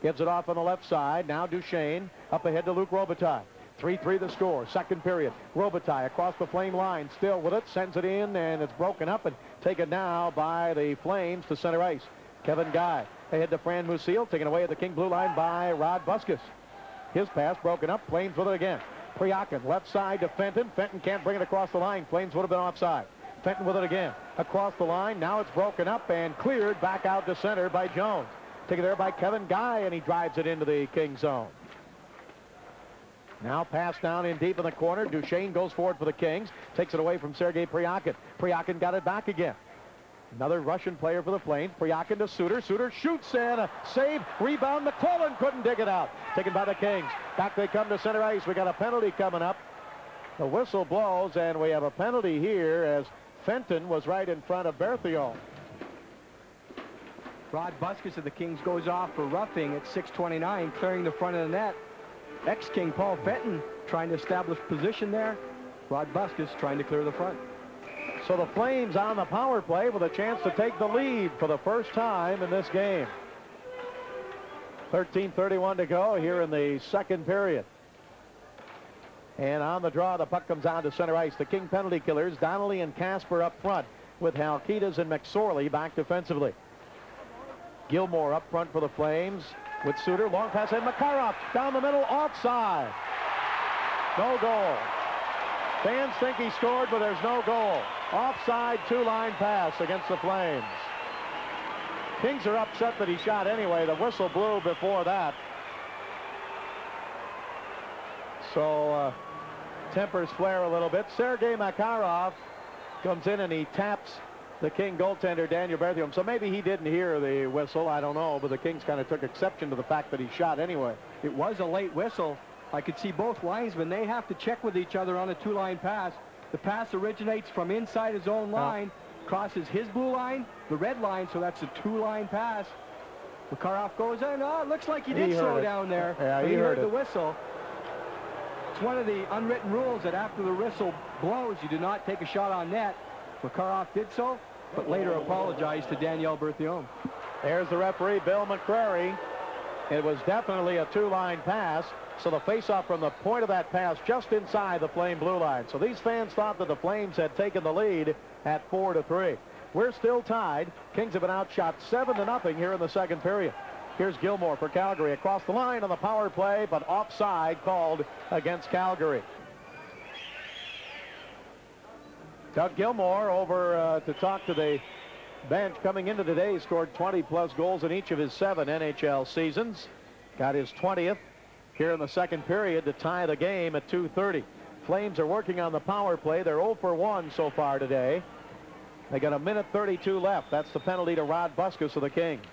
Gives it off on the left side. Now Duchesne up ahead to Luc Robitaille. 3-3 the score, second period. Robitaille across the Flame line, still with it, sends it in, and it's broken up and taken now by the Flames to center ice. Kevin Guy ahead to Fran Musil, taken away at the King blue line by Rod Buskus. His pass broken up, Flames with it again. Priakin left side to Fenton. Fenton can't bring it across the line. Flames would have been offside. Fenton with it again. Across the line, now it's broken up and cleared back out to center by Jones. Taken there by Kevin Guy, and he drives it into the King zone. Now pass down in deep in the corner. Duchesne goes forward for the Kings. Takes it away from Sergei Priakin. Priakin got it back again. Another Russian player for the Flames. Priakin to Suter. Suter shoots and a save. Rebound. MacLellan couldn't dig it out. Taken by the Kings. Back they come to center ice. We got a penalty coming up. The whistle blows, and we have a penalty here as Fenton was right in front of Berthiaume. Rod Buskus of the Kings goes off for roughing at 6:29, clearing the front of the net. Ex-King Paul Fenton trying to establish position there. Rod Buskus trying to clear the front. So the Flames on the power play with a chance to take the lead for the first time in this game. 13:31 to go here in the second period. And on the draw, the puck comes out to center ice. The King penalty killers, Donnelly and Casper up front, with Halkitis and McSorley back defensively. Gilmour up front for the Flames with Suter. Long pass in. Makarov down the middle, offside. No goal. Fans think he scored, but there's no goal. Offside, two-line pass against the Flames. Kings are upset that he shot anyway. The whistle blew before that. So tempers flare a little bit. Sergei Makarov comes in and he taps the King goaltender Daniel Berthiaume. So maybe he didn't hear the whistle. I don't know. But the Kings kind of took exception to the fact that he shot anyway. It was a late whistle. I could see both linesmen. They have to check with each other on a two-line pass. The pass originates from inside his own line, crosses his blue line, the red line, so that's a two-line pass. Makarov goes in. Oh, it looks like he did slow down there. Yeah, he heard the whistle. It's one of the unwritten rules that after the whistle blows, you do not take a shot on net. Makarov did so, but later apologized to Daniel Berthiaume. There's the referee, Bill McCrary. It was definitely a two-line pass. So the face-off from the point of that pass just inside the Flame blue line. So these fans thought that the Flames had taken the lead at 4-3. We're still tied. Kings have been outshot 7-0 here in the second period. Here's Gilmour for Calgary across the line on the power play, but offside called against Calgary. Doug Gilmour over to talk to the bench. Coming into today, he scored 20-plus goals in each of his 7 NHL seasons. Got his 20th here in the second period to tie the game at 2:30. Flames are working on the power play. They're 0 for 1 so far today. They got 1:32 left. That's the penalty to Rod Buskus of the Kings.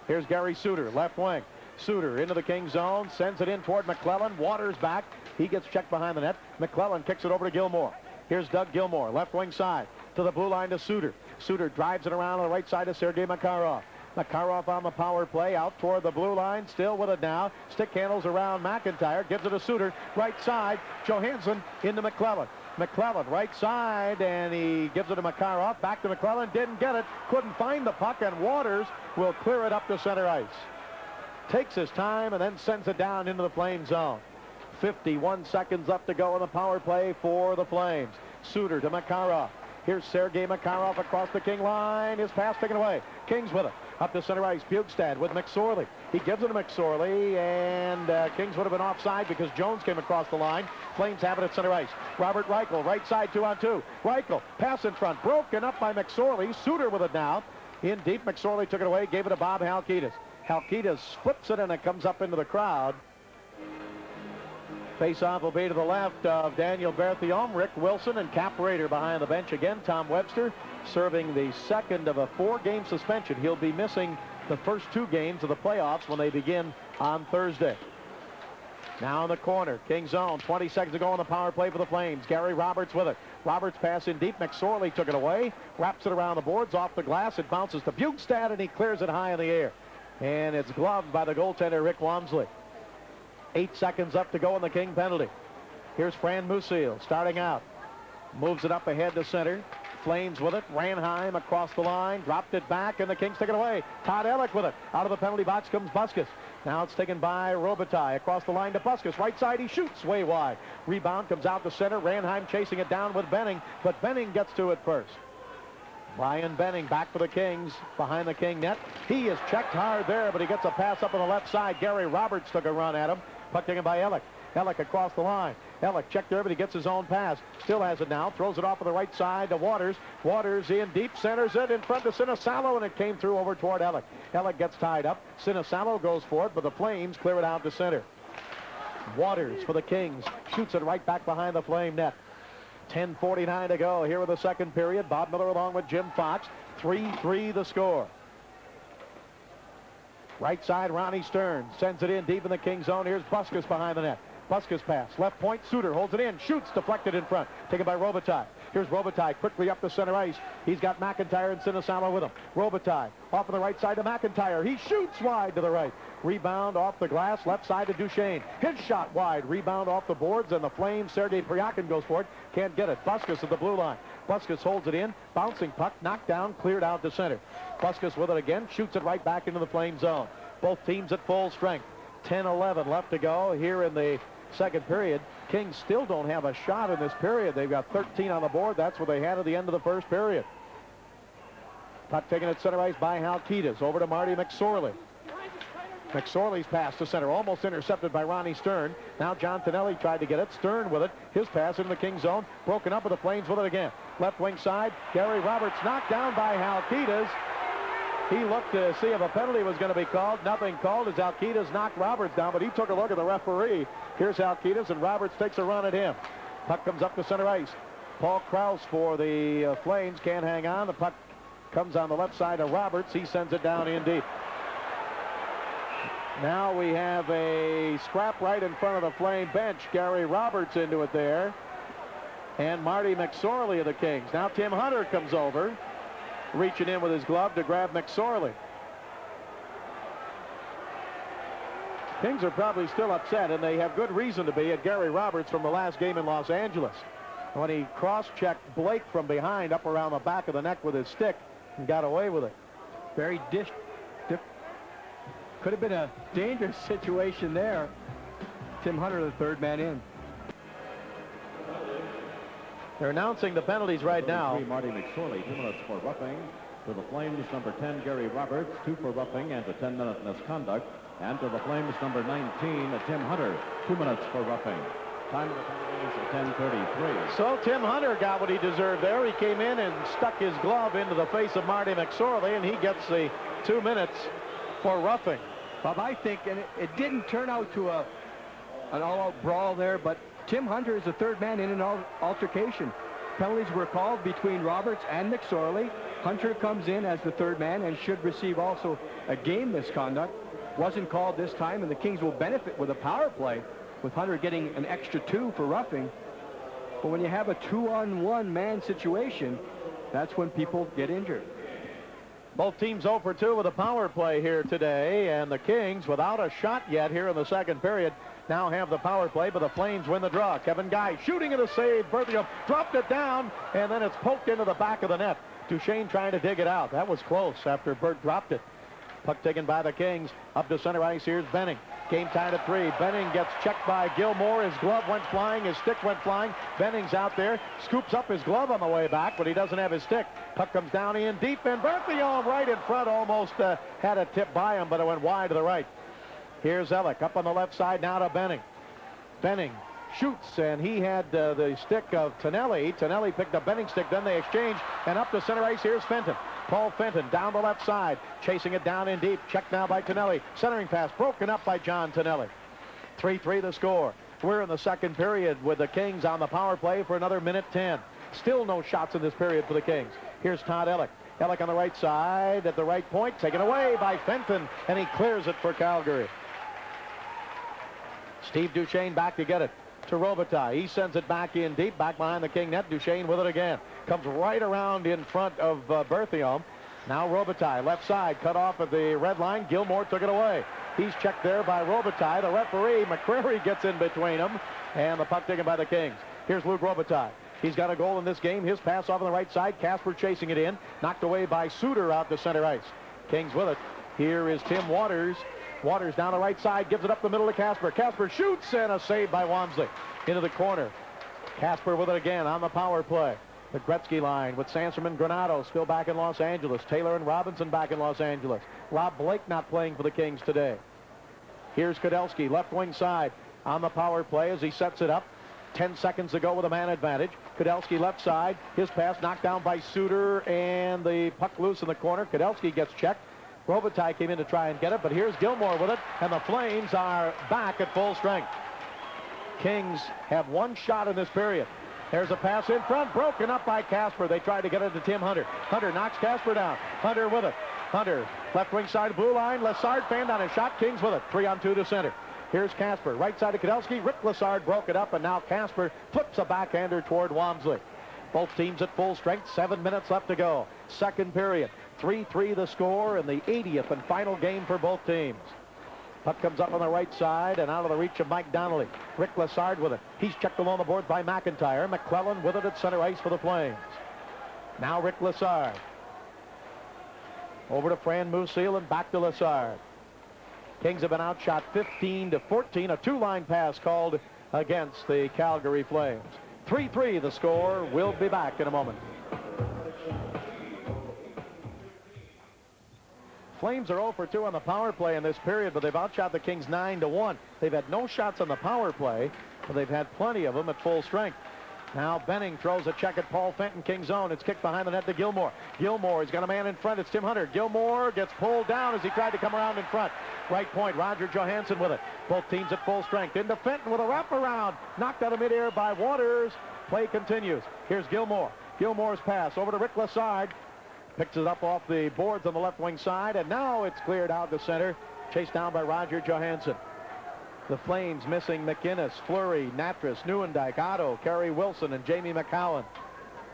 Here's Gary Suter, left wing. Suter into the King zone, sends it in toward MacLellan. Waters back. He gets checked behind the net. MacLellan kicks it over to Gilmour. Here's Doug Gilmour, left wing side to the blue line to Suter. Suter drives it around on the right side to Sergei Makarov. Makarov on the power play, out toward the blue line, still with it now. Stick handles around McIntyre, gives it to Suter, right side. Johansson into MacLellan. MacLellan right side, and he gives it to Makarov. Back to MacLellan, didn't get it, couldn't find the puck, and Waters will clear it up to center ice. Takes his time and then sends it down into the Flame zone. 51 seconds left to go in the power play for the Flames. Suter to Makarov. Here's Sergei Makarov across the King line. His pass taken away. Kings with it. Up to center ice, Bukestad with McSorley. He gives it to McSorley, and Kings would have been offside because Jones came across the line. Flames have it at center ice. Robert Reichel, right side, 2-on-2. Reichel, pass in front, broken up by McSorley. Suter with it now. In deep, McSorley took it away, gave it to Bob Halkitis. Halkitis flips it, and it comes up into the crowd. Face-off will be to the left of Daniel Berthiaume, Rick Wilson, and Cap Rader behind the bench again. Tom Webster serving the second of a 4-game suspension. He'll be missing the first 2 games of the playoffs when they begin on Thursday. Now in the corner, King zone, 20 seconds to go on the power play for the Flames. Gary Roberts with it. Roberts pass in deep. McSorley took it away, wraps it around the boards, off the glass. It bounces to Bukestad, and he clears it high in the air. And it's gloved by the goaltender, Rick Wamsley. 8 seconds up to go in the King penalty. Here's Fran Musil starting out. Moves it up ahead to center. Flames with it. Ranheim across the line. Dropped it back, and the Kings take it away. Todd Elik with it. Out of the penalty box comes Buskus. Now it's taken by Robitaille. Across the line to Buskus. Right side, he shoots way wide. Rebound comes out to center. Ranheim chasing it down with Benning, but Benning gets to it first. Brian Benning back for the Kings behind the King net. He is checked hard there, but he gets a pass up on the left side. Gary Roberts took a run at him. Puck taken by Elik. Elik across the line. Elik checked there, but he gets his own pass. Still has it now. Throws it off on the right side to Waters. Waters in deep, centers it in front to Sinisalo, and it came through over toward Elik. Elik gets tied up. Sinisalo goes for it, but the Flames clear it out to center. Waters for the Kings. Shoots it right back behind the Flame net. 10:49 to go here in the second period. Bob Miller along with Jim Fox. 3-3 the score. Right side, Ronnie Stern sends it in deep in the King zone. Here's Buskus behind the net. Buska's pass, left point, Suter holds it in, shoots, deflected in front, taken by Robitaille. Here's Robitaille quickly up the center ice. He's got McIntyre and Sinisalo with him. Robitaille off on the right side to McIntyre. He shoots wide to the right. Rebound off the glass, left side to Duchesne. His shot wide, rebound off the boards, and the Flames, Sergei Pryakin goes for it. Can't get it. Buskas at the blue line. Buskas holds it in, bouncing puck, knocked down, cleared out to center. Buskas with it again, shoots it right back into the Flame zone. Both teams at full strength. 10-11 left to go here in the second period. Kings still don't have a shot in this period. They've got 13 on the board. That's what they had at the end of the first period. Puck taken at center ice by Halkitis. Over to Marty McSorley. McSorley's pass to center, almost intercepted by Ronnie Stern. Now John Donnelly tried to get it. Stern with it. His pass into the Kings zone. Broken up with the Flames with it again. Left wing side. Gary Roberts knocked down by Halkitis. He looked to see if a penalty was going to be called. Nothing called as Halkitis knocked Roberts down, but he took a look at the referee. Here's Halkitis, and Roberts takes a run at him. Puck comes up to center ice. Paul Kruse for the Flames can't hang on. The puck comes on the left side of Roberts. He sends it down in deep. Now we have a scrap right in front of the Flame bench. Gary Roberts into it there. And Marty McSorley of the Kings. Now Tim Hunter comes over, reaching in with his glove to grab McSorley. Kings are probably still upset, and they have good reason to be, at Gary Roberts from the last game in Los Angeles, when he cross-checked Blake from behind up around the back of the neck with his stick and got away with it. Very could have been a dangerous situation there. Tim Hunter, the third man in. They're announcing the penalties right now. Marty McSorley, 2 minutes for roughing. To the Flames, number 10, Gary Roberts, 2 for roughing and a 10-minute misconduct. And to the Flames, number 19, Tim Hunter, 2 minutes for roughing. Time of the penalties at 10:33. So Tim Hunter got what he deserved there. He came in and stuck his glove into the face of Marty McSorley, and he gets the 2 minutes for roughing. Bob, I think, and it didn't turn out to an all-out brawl there, but Tim Hunter is the third man in an altercation. Penalties were called between Roberts and McSorley. Hunter comes in as the third man and should receive also a game misconduct. Wasn't called this time, and the Kings will benefit with a power play, with Hunter getting an extra 2 for roughing. But when you have a 2-on-1 man situation, that's when people get injured. Both teams 0 for 2 with a power play here today, and the Kings, without a shot yet here in the second period, now have the power play, but the Flames win the draw. Kevin Guy shooting at a save. Berthiaume dropped it down, and then it's poked into the back of the net. Duchesne trying to dig it out. That was close after Bert dropped it. Puck taken by the Kings. Up to center ice. Here's Benning. Game tied at 3. Benning gets checked by Gilmour. His glove went flying. His stick went flying. Benning's out there. Scoops up his glove on the way back, but he doesn't have his stick. Puck comes down in deep, and Berthiaume right in front almost had a tip by him, but it went wide to the right. Here's Elik up on the left side now to Benning. Benning shoots, and he had the stick of Donnelly. Donnelly picked up Benning's stick, then they exchange, and up to center ice, here's Fenton. Paul Fenton down the left side, chasing it down in deep. Checked now by Donnelly. Centering pass broken up by John Donnelly. 3-3 the score. We're in the second period with the Kings on the power play for another minute 10. Still no shots in this period for the Kings. Here's Todd Elik. Elik on the right side at the right point, taken away by Fenton, and he clears it for Calgary. Steve Duchesne back to get it to Robitaille. He sends it back in deep, back behind the King net. Duchesne with it again. Comes right around in front of Berthiaume. Now Robitaille, left side, cut off at the red line. Gilmour took it away. He's checked there by Robitaille. The referee, McCrary, gets in between them, and the puck taken by the Kings. Here's Luc Robitaille. He's got a goal in this game. His pass off on the right side. Casper chasing it in. Knocked away by Suter out to center ice. Kings with it. Here is Tim Waters. Waters down the right side, gives it up the middle to Casper. Casper shoots, and a save by Wamsley into the corner. Casper with it again on the power play. The Gretzky line with Sanderson, Granato still back in Los Angeles. Taylor and Robinson back in Los Angeles. Rob Blake not playing for the Kings today. Here's Kudelski, left wing side on the power play as he sets it up. 10 seconds to go with a man advantage. Kudelski left side. His pass knocked down by Suter, and the puck loose in the corner. Kudelski gets checked. Robitaille came in to try and get it, but here's Gilmour with it, and the Flames are back at full strength. Kings have one shot in this period. There's a pass in front, broken up by Casper. They tried to get it to Tim Hunter. Hunter knocks Casper down. Hunter with it. Hunter, left wing side blue line. Lessard fanned on a shot. Kings with it. 3-on-2 to center. Here's Casper, right side of Kudelski. Rick Lessard broke it up, and now Casper flips a backhander toward Walmsley. Both teams at full strength, 7 minutes left to go. Second period, 3-3 the score in the 80th and final game for both teams. Puck comes up on the right side and out of the reach of Mike Donnelly. Rick Lessard with it. He's checked along the boards by McIntyre. MacLellan with it at center ice for the Flames. Now Rick Lessard. Over to Fran Musil and back to Lessard. Kings have been outshot 15-14. A two-line pass called against the Calgary Flames. 3-3 the score. We'll be back in a moment. Flames are 0 for 2 on the power play in this period, but they've outshot the Kings 9-1. They've had no shots on the power play, but they've had plenty of them at full strength. Now Benning throws a check at Paul Fenton, King's zone. It's kicked behind the net to Gilmour. Gilmour, he's got a man in front. It's Tim Hunter. Gilmour gets pulled down as he tried to come around in front. Right point, Roger Johansson with it. Both teams at full strength. Into Fenton with a wraparound. Knocked out of midair by Waters. Play continues. Here's Gilmour. Gilmour's pass over to Rick Lessard. Picks it up off the boards on the left wing side, and now it's cleared out to center. Chased down by Roger Johansson. The Flames missing McInnes, Fleury, Natras, Neuendijk, Otto, Kerry Wilson, and Jamie McCowan.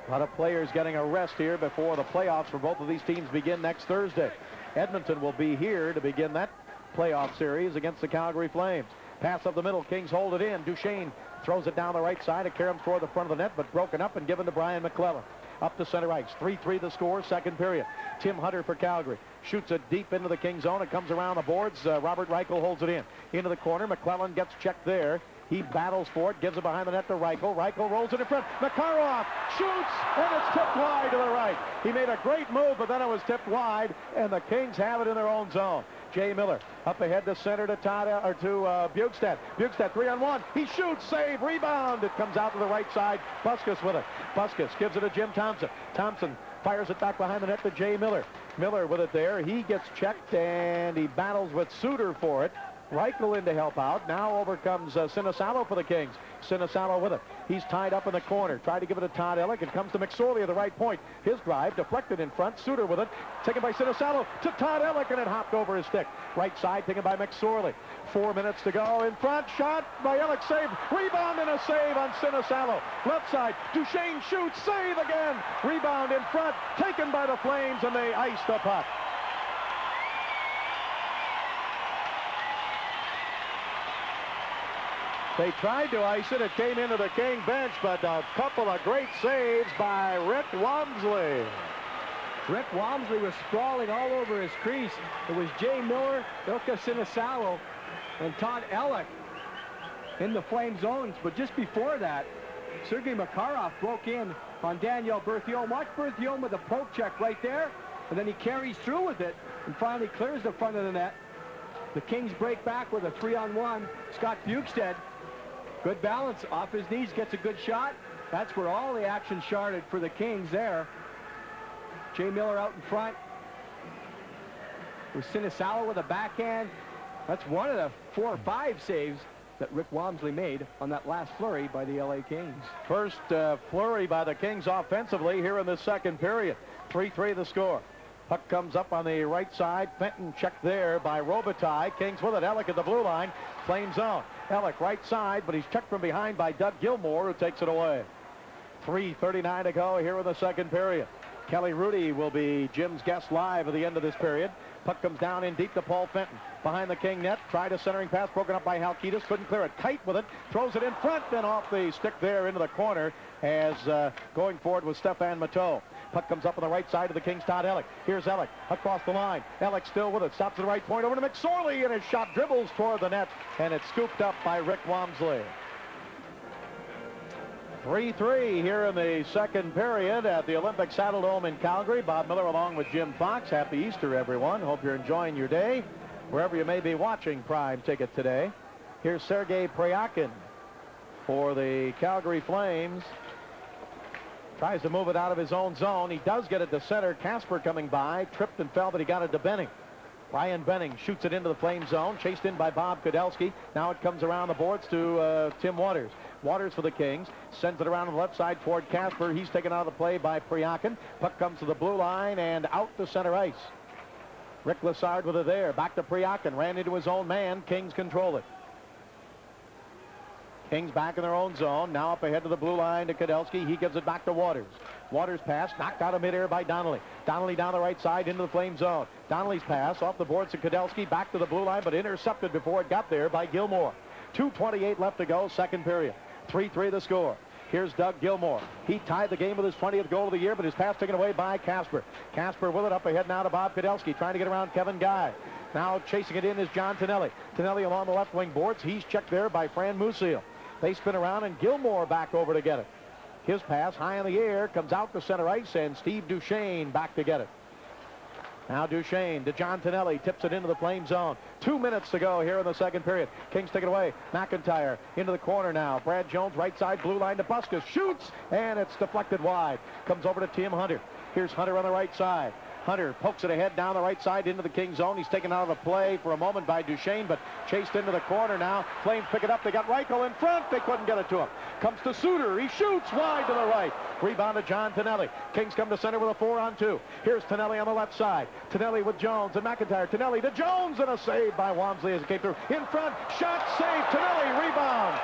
A lot of players getting a rest here before the playoffs for both of these teams begin next Thursday. Edmonton will be here to begin that playoff series against the Calgary Flames. Pass up the middle, Kings hold it in. Duchesne throws it down the right side. It caroms toward the front of the net, but broken up and given to Brian MacLellan. Up to center ice. 3-3 the score, second period. Tim Hunter for Calgary. Shoots it deep into the Kings zone. It comes around the boards. Robert Reichel holds it in. Into the corner. MacLellan gets checked there. He battles for it. Gives it behind the net to Reichel. Reichel rolls it in front. Makarov shoots, and it's tipped wide to the right. He made a great move, but then it was tipped wide, and the Kings have it in their own zone. Jay Miller up ahead to center to Bjugstad. Bjugstad 3-on-1. He shoots, save, rebound. It comes out to the right side. Buskus with it. Buskus gives it to Jim Thomson. Thomson fires it back behind the net to Jay Miller. Miller with it there. He gets checked, and he battles with Suter for it. Reichel in to help out. Now over comes Sinisalo for the Kings. Sinisalo with it. He's tied up in the corner. Tried to give it to Todd Elik. It comes to McSorley at the right point. His drive deflected in front. Suter with it. Taken by Sinisalo to Todd Elik, and it hopped over his stick. Right side taken by McSorley. 4 minutes to go. In front. Shot by Elik. Save. Rebound and a save on Sinisalo. Left side. Duchesne shoots. Save again. Rebound in front. Taken by the Flames, and they ice the puck. They tried to ice it. It came into the King bench, but a couple of great saves by Rick Walmsley. Rick Walmsley was sprawling all over his crease. It was Jay Miller, Ilka Sinisalo, and Todd Elik in the Flame zones. But just before that, Sergei Makarov broke in on Daniel Berthiaume. Watch Berthiaume with a poke check right there, and then he carries through with it and finally clears the front of the net. The Kings break back with a 3-on-1. Scott Bjugstad, good balance, off his knees, gets a good shot. That's where all the action started for the Kings there. Jay Miller out in front with Sinisalo with a backhand. That's one of the 4 or 5 saves that Rick Walmsley made on that last flurry by the LA Kings. First flurry by the Kings offensively here in the second period. 3-3 the score. Puck comes up on the right side. Fenton checked there by Robitaille. Kings with it. Elik at the blue line. Flame zone. Elik right side, but he's checked from behind by Doug Gilmour, who takes it away. 3:39 to go here in the second period. Kelly Rudy will be Jim's guest live at the end of this period. Puck comes down in deep to Paul Fenton. Behind the King net. Tried a centering pass. Broken up by Halkitis. Couldn't clear it. Kite with it. Throws it in front. Then off the stick there into the corner as going forward with Stefan Matteau. Puck comes up on the right side of the Kings, Todd Elik. Here's Elik across the line. Elik still with it. Stops at the right point over to McSorley, and his shot dribbles toward the net, and it's scooped up by Rick Walmsley. 3-3 here in the second period at the Olympic Saddledome in Calgary. Bob Miller along with Jim Fox. Happy Easter, everyone. Hope you're enjoying your day, wherever you may be watching Prime Ticket today. Here's Sergei Pryakin for the Calgary Flames. Tries to move it out of his own zone. He does get it to center. Casper coming by. Tripped and fell, but he got it to Benning. Ryan Benning shoots it into the Flame zone. Chased in by Bob Kudelski. Now it comes around the boards to Tim Waters. Waters for the Kings. Sends it around on the left side toward Casper. He's taken out of the play by Pryakin. Puck comes to the blue line and out to center ice. Rick Lessard with it there. Back to Pryakin. Ran into his own man. Kings control it. Kings back in their own zone. Now up ahead to the blue line to Kudelski. He gives it back to Waters. Waters' pass knocked out of midair by Donnelly. Donnelly down the right side into the Flame zone. Donnelly's pass off the boards to Kudelski. Back to the blue line, but intercepted before it got there by Gilmour. 2:28 left to go, second period. 3-3 the score. Here's Doug Gilmour. He tied the game with his 20th goal of the year, but his pass taken away by Casper. Casper with it up ahead now to Bob Kudelski, trying to get around Kevin Guy. Now chasing it in is John Tonelli. Tonelli along the left wing boards. He's checked there by Fran Musil. They spin around, and Gilmour back over to get it. His pass high in the air comes out to center ice, and Steve Duchesne back to get it. Now Duchesne to John Tonelli, tips it into the Flame zone. 2 minutes to go here in the second period. Kings take it away. McIntyre into the corner now. Brad Jones right side blue line to Buskus. Shoots, and it's deflected wide. Comes over to Tim Hunter. Here's Hunter on the right side. Hunter pokes it ahead down the right side into the King zone. He's taken out of the play for a moment by Duchesne, but chased into the corner now. Flames pick it up. They got Reichel in front. They couldn't get it to him. Comes to Suter. He shoots wide to the right. Rebound to John Tonelli. Kings come to center with a 4-on-2. Here's Tonelli on the left side. Tonelli with Jones and McIntyre. Tonelli to Jones, and a save by Walmsley as it came through. In front. Shot save. Tonelli rebound.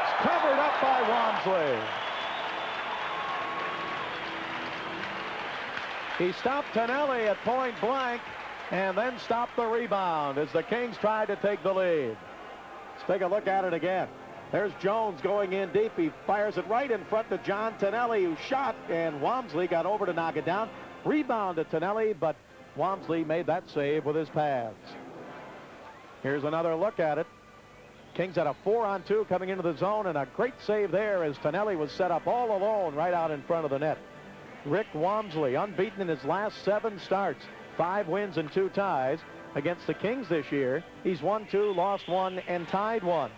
It's covered up by Walmsley. He stopped Tonelli at point blank and then stopped the rebound as the Kings tried to take the lead. Let's take a look at it again. There's Jones going in deep. He fires it right in front to John Tonelli, who shot, and Walmsley got over to knock it down. Rebound to Tonelli, but Walmsley made that save with his pads. Here's another look at it. Kings had a 4-on-2 coming into the zone, and a great save there as Tonelli was set up all alone right out in front of the net. Rick Walmsley, unbeaten in his last 7 starts, 5 wins and 2 ties against the Kings this year. He's won 2, lost 1, and tied 1.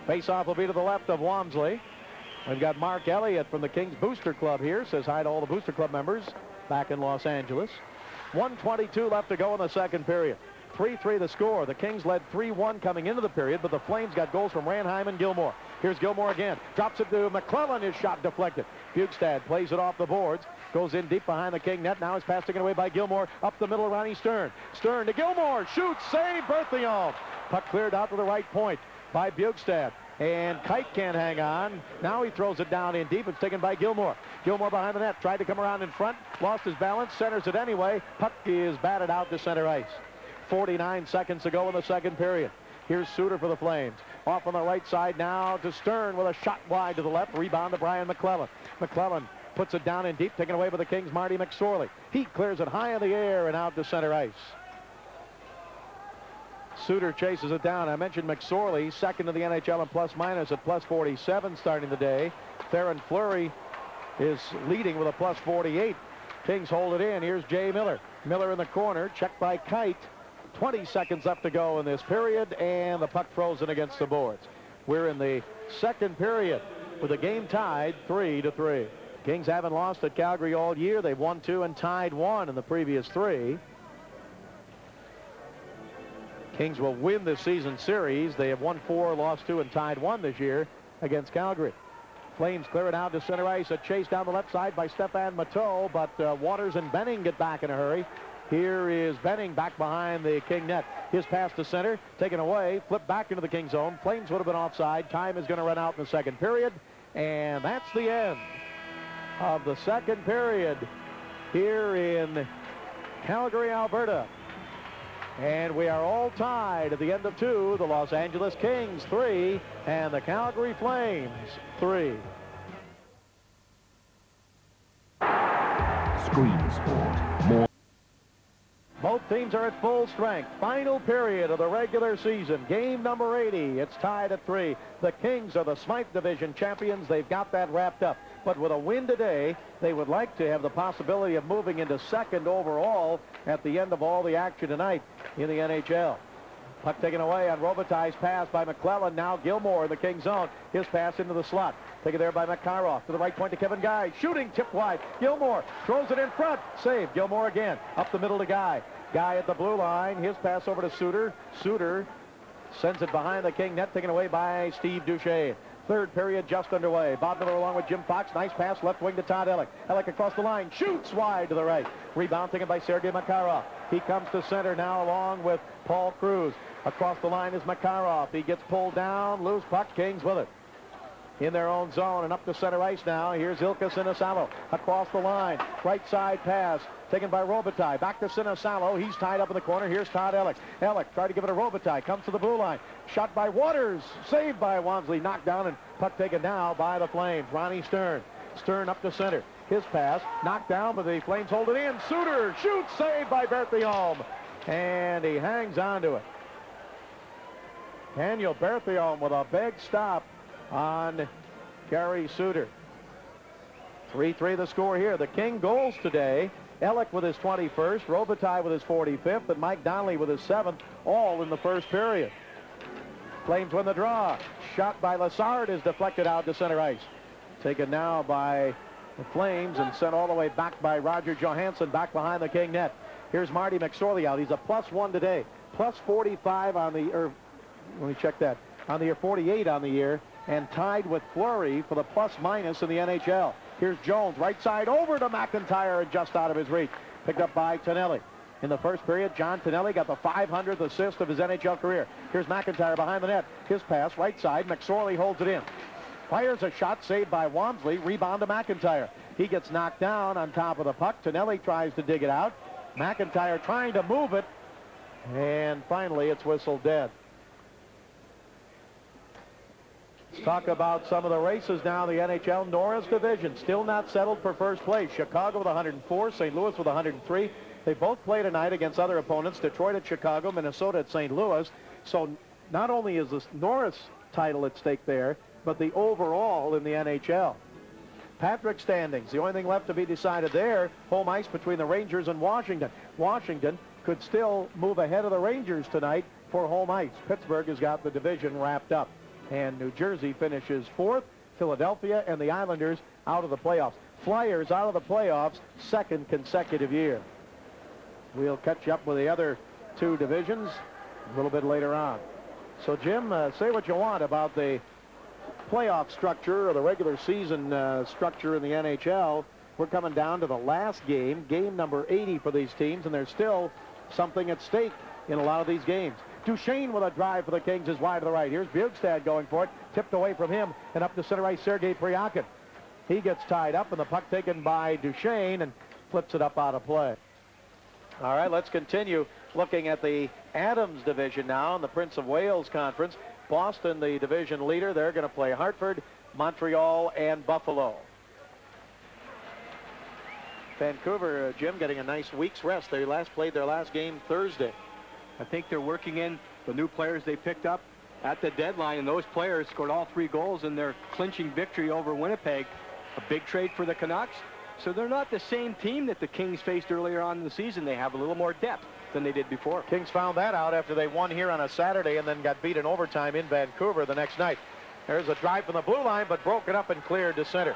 Face-off will be to the left of Walmsley. We've got Mark Elliott from the Kings Booster Club here. Says hi to all the Booster Club members back in Los Angeles. 1:22 left to go in the second period. 3-3 the score. The Kings led 3-1 coming into the period, but the Flames got goals from Ranheim and Gilmour. Here's Gilmour again. Drops it to MacLellan. His shot deflected. Bjugstad plays it off the boards. Goes in deep behind the King net. Now his pass taken away by Gilmour. Up the middle, Ronnie Stern. Stern to Gilmour. Shoots. Save. Berthiaume. Puck cleared out to the right point by Bjugstad. And Kite can't hang on. Now he throws it down in deep. It's taken by Gilmour. Gilmour behind the net. Tried to come around in front. Lost his balance. Centers it anyway. Puck is batted out to center ice. 49 seconds to go in the second period. Here's Suter for the Flames. Off on the right side now to Stern with a shot wide to the left. Rebound to Brian MacLellan. MacLellan puts it down in deep, taken away by the Kings' Marty McSorley. He clears it high in the air and out to center ice. Suter chases it down. I mentioned McSorley, second in the NHL in plus-minus at plus 47 starting the day. Theron Fleury is leading with a plus 48. Kings hold it in. Here's Jay Miller. Miller in the corner, checked by Kite. 20 seconds left to go in this period, and the puck frozen against the boards. We're in the second period with the game tied 3-3. Kings haven't lost at Calgary all year. They've won 2 and tied 1 in the previous 3. Kings will win this season series. They have won 4, lost 2, and tied 1 this year against Calgary. Flames clear it out to center ice. A chase down the left side by Stefan Matteau, but Waters and Benning get back in a hurry. Here is Benning back behind the King net. His pass to center, taken away, flipped back into the King zone. Flames would have been offside. Time is going to run out in the second period, and that's the end of the second period here in Calgary, Alberta. And we are all tied at the end of 2. The Los Angeles Kings 3 and the Calgary Flames 3. Screen Sport. More. Both teams are at full strength. Final period of the regular season. Game number 80. It's tied at 3. The Kings are the Smythe Division champions. They've got that wrapped up. But with a win today, they would like to have the possibility of moving into second overall at the end of all the action tonight in the NHL. Puck taken away on Robitaille's pass by MacLellan. Now Gilmour in the King zone. His pass into the slot. Taken there by Makarov. To the right point to Kevin Guy. Shooting, tip wide. Gilmour throws it in front. Save. Gilmour again. Up the middle to Guy. Guy at the blue line. His pass over to Suter. Suter sends it behind the King net. Taken away by Steve Duchesne. Third period just underway. Bob Miller along with Jim Fox. Nice pass left wing to Todd Elik. Elik across the line. Shoots wide to the right. Rebound taken by Sergei Makarov. He comes to center now along with Paul Kruse. Across the line is Makarov. He gets pulled down. Loose puck. Kings with it. In their own zone and up to center ice now. Here's Ilka Sinisalo across the line. Right side pass taken by Robitaille. Back to Sinisalo. He's tied up in the corner. Here's Todd Elik. Elik tried to give it to Robitaille. Comes to the blue line. Shot by Waters. Saved by Wamsley. Knocked down and puck taken now by the Flames. Ronnie Stern. Stern up to center. His pass knocked down, but the Flames hold it in. Suter shoots. Saved by Berthiaume. And he hangs on to it. Daniel Berthiaume with a big stop on Gary Suter. 3-3 the score here. The King goals today. Elik with his 21st, Robitaille with his 45th, and Mike Donnelly with his 7th, all in the first period. Flames win the draw. Shot by Lassard is deflected out to center ice. Taken now by the Flames and sent all the way back by Roger Johansson back behind the King net. Here's Marty McSorley out. He's a +1 today. +45 on the, let me check that, on the year, 48 on the year, and tied with Fleury for the plus-minus in the NHL. Here's Jones, right side over to McIntyre and just out of his reach. Picked up by Tonelli. In the first period, John Tonelli got the 500th assist of his NHL career. Here's McIntyre behind the net. His pass, right side. McSorley holds it in. Fires a shot saved by Wamsley. Rebound to McIntyre. He gets knocked down on top of the puck. Tonelli tries to dig it out. McIntyre trying to move it. And finally, it's whistled dead. Let's talk about some of the races now. The NHL Norris division still not settled for first place. Chicago with 104, St. Louis with 103. They both play tonight against other opponents, Detroit at Chicago, Minnesota at St. Louis. So not only is this Norris title at stake there, but the overall in the NHL. Patrick standings, the only thing left to be decided there, home ice between the Rangers and Washington. Washington could still move ahead of the Rangers tonight for home ice. Pittsburgh has got the division wrapped up. And New Jersey finishes 4th. Philadelphia and the Islanders out of the playoffs. Flyers out of the playoffs, 2nd consecutive year. We'll catch up with the other two divisions a little bit later on. So, Jim, say what you want about the playoff structure or the regular season structure in the NHL. We're coming down to the last game, game number 80 for these teams, and there's still something at stake in a lot of these games. Duchesne with a drive for the Kings is wide to the right. Here's Bjugstad going for it. Tipped away from him and up to center ice, Sergei Pryakin. He gets tied up and the puck taken by Duchesne and flips it up out of play. All right, let's continue looking at the Adams division now in the Prince of Wales Conference. Boston, the division leader. They're going to play Hartford, Montreal, and Buffalo. Vancouver, Jim, getting a nice week's rest. They played their last game Thursday. I think they're working in the new players they picked up at the deadline, and those players scored all 3 goals in their clinching victory over Winnipeg. A big trade for the Canucks. So they're not the same team that the Kings faced earlier on in the season. They have a little more depth than they did before. Kings found that out after they won here on a Saturday and then got beat in overtime in Vancouver the next night. There's a drive from the blue line, but broken up and cleared to center.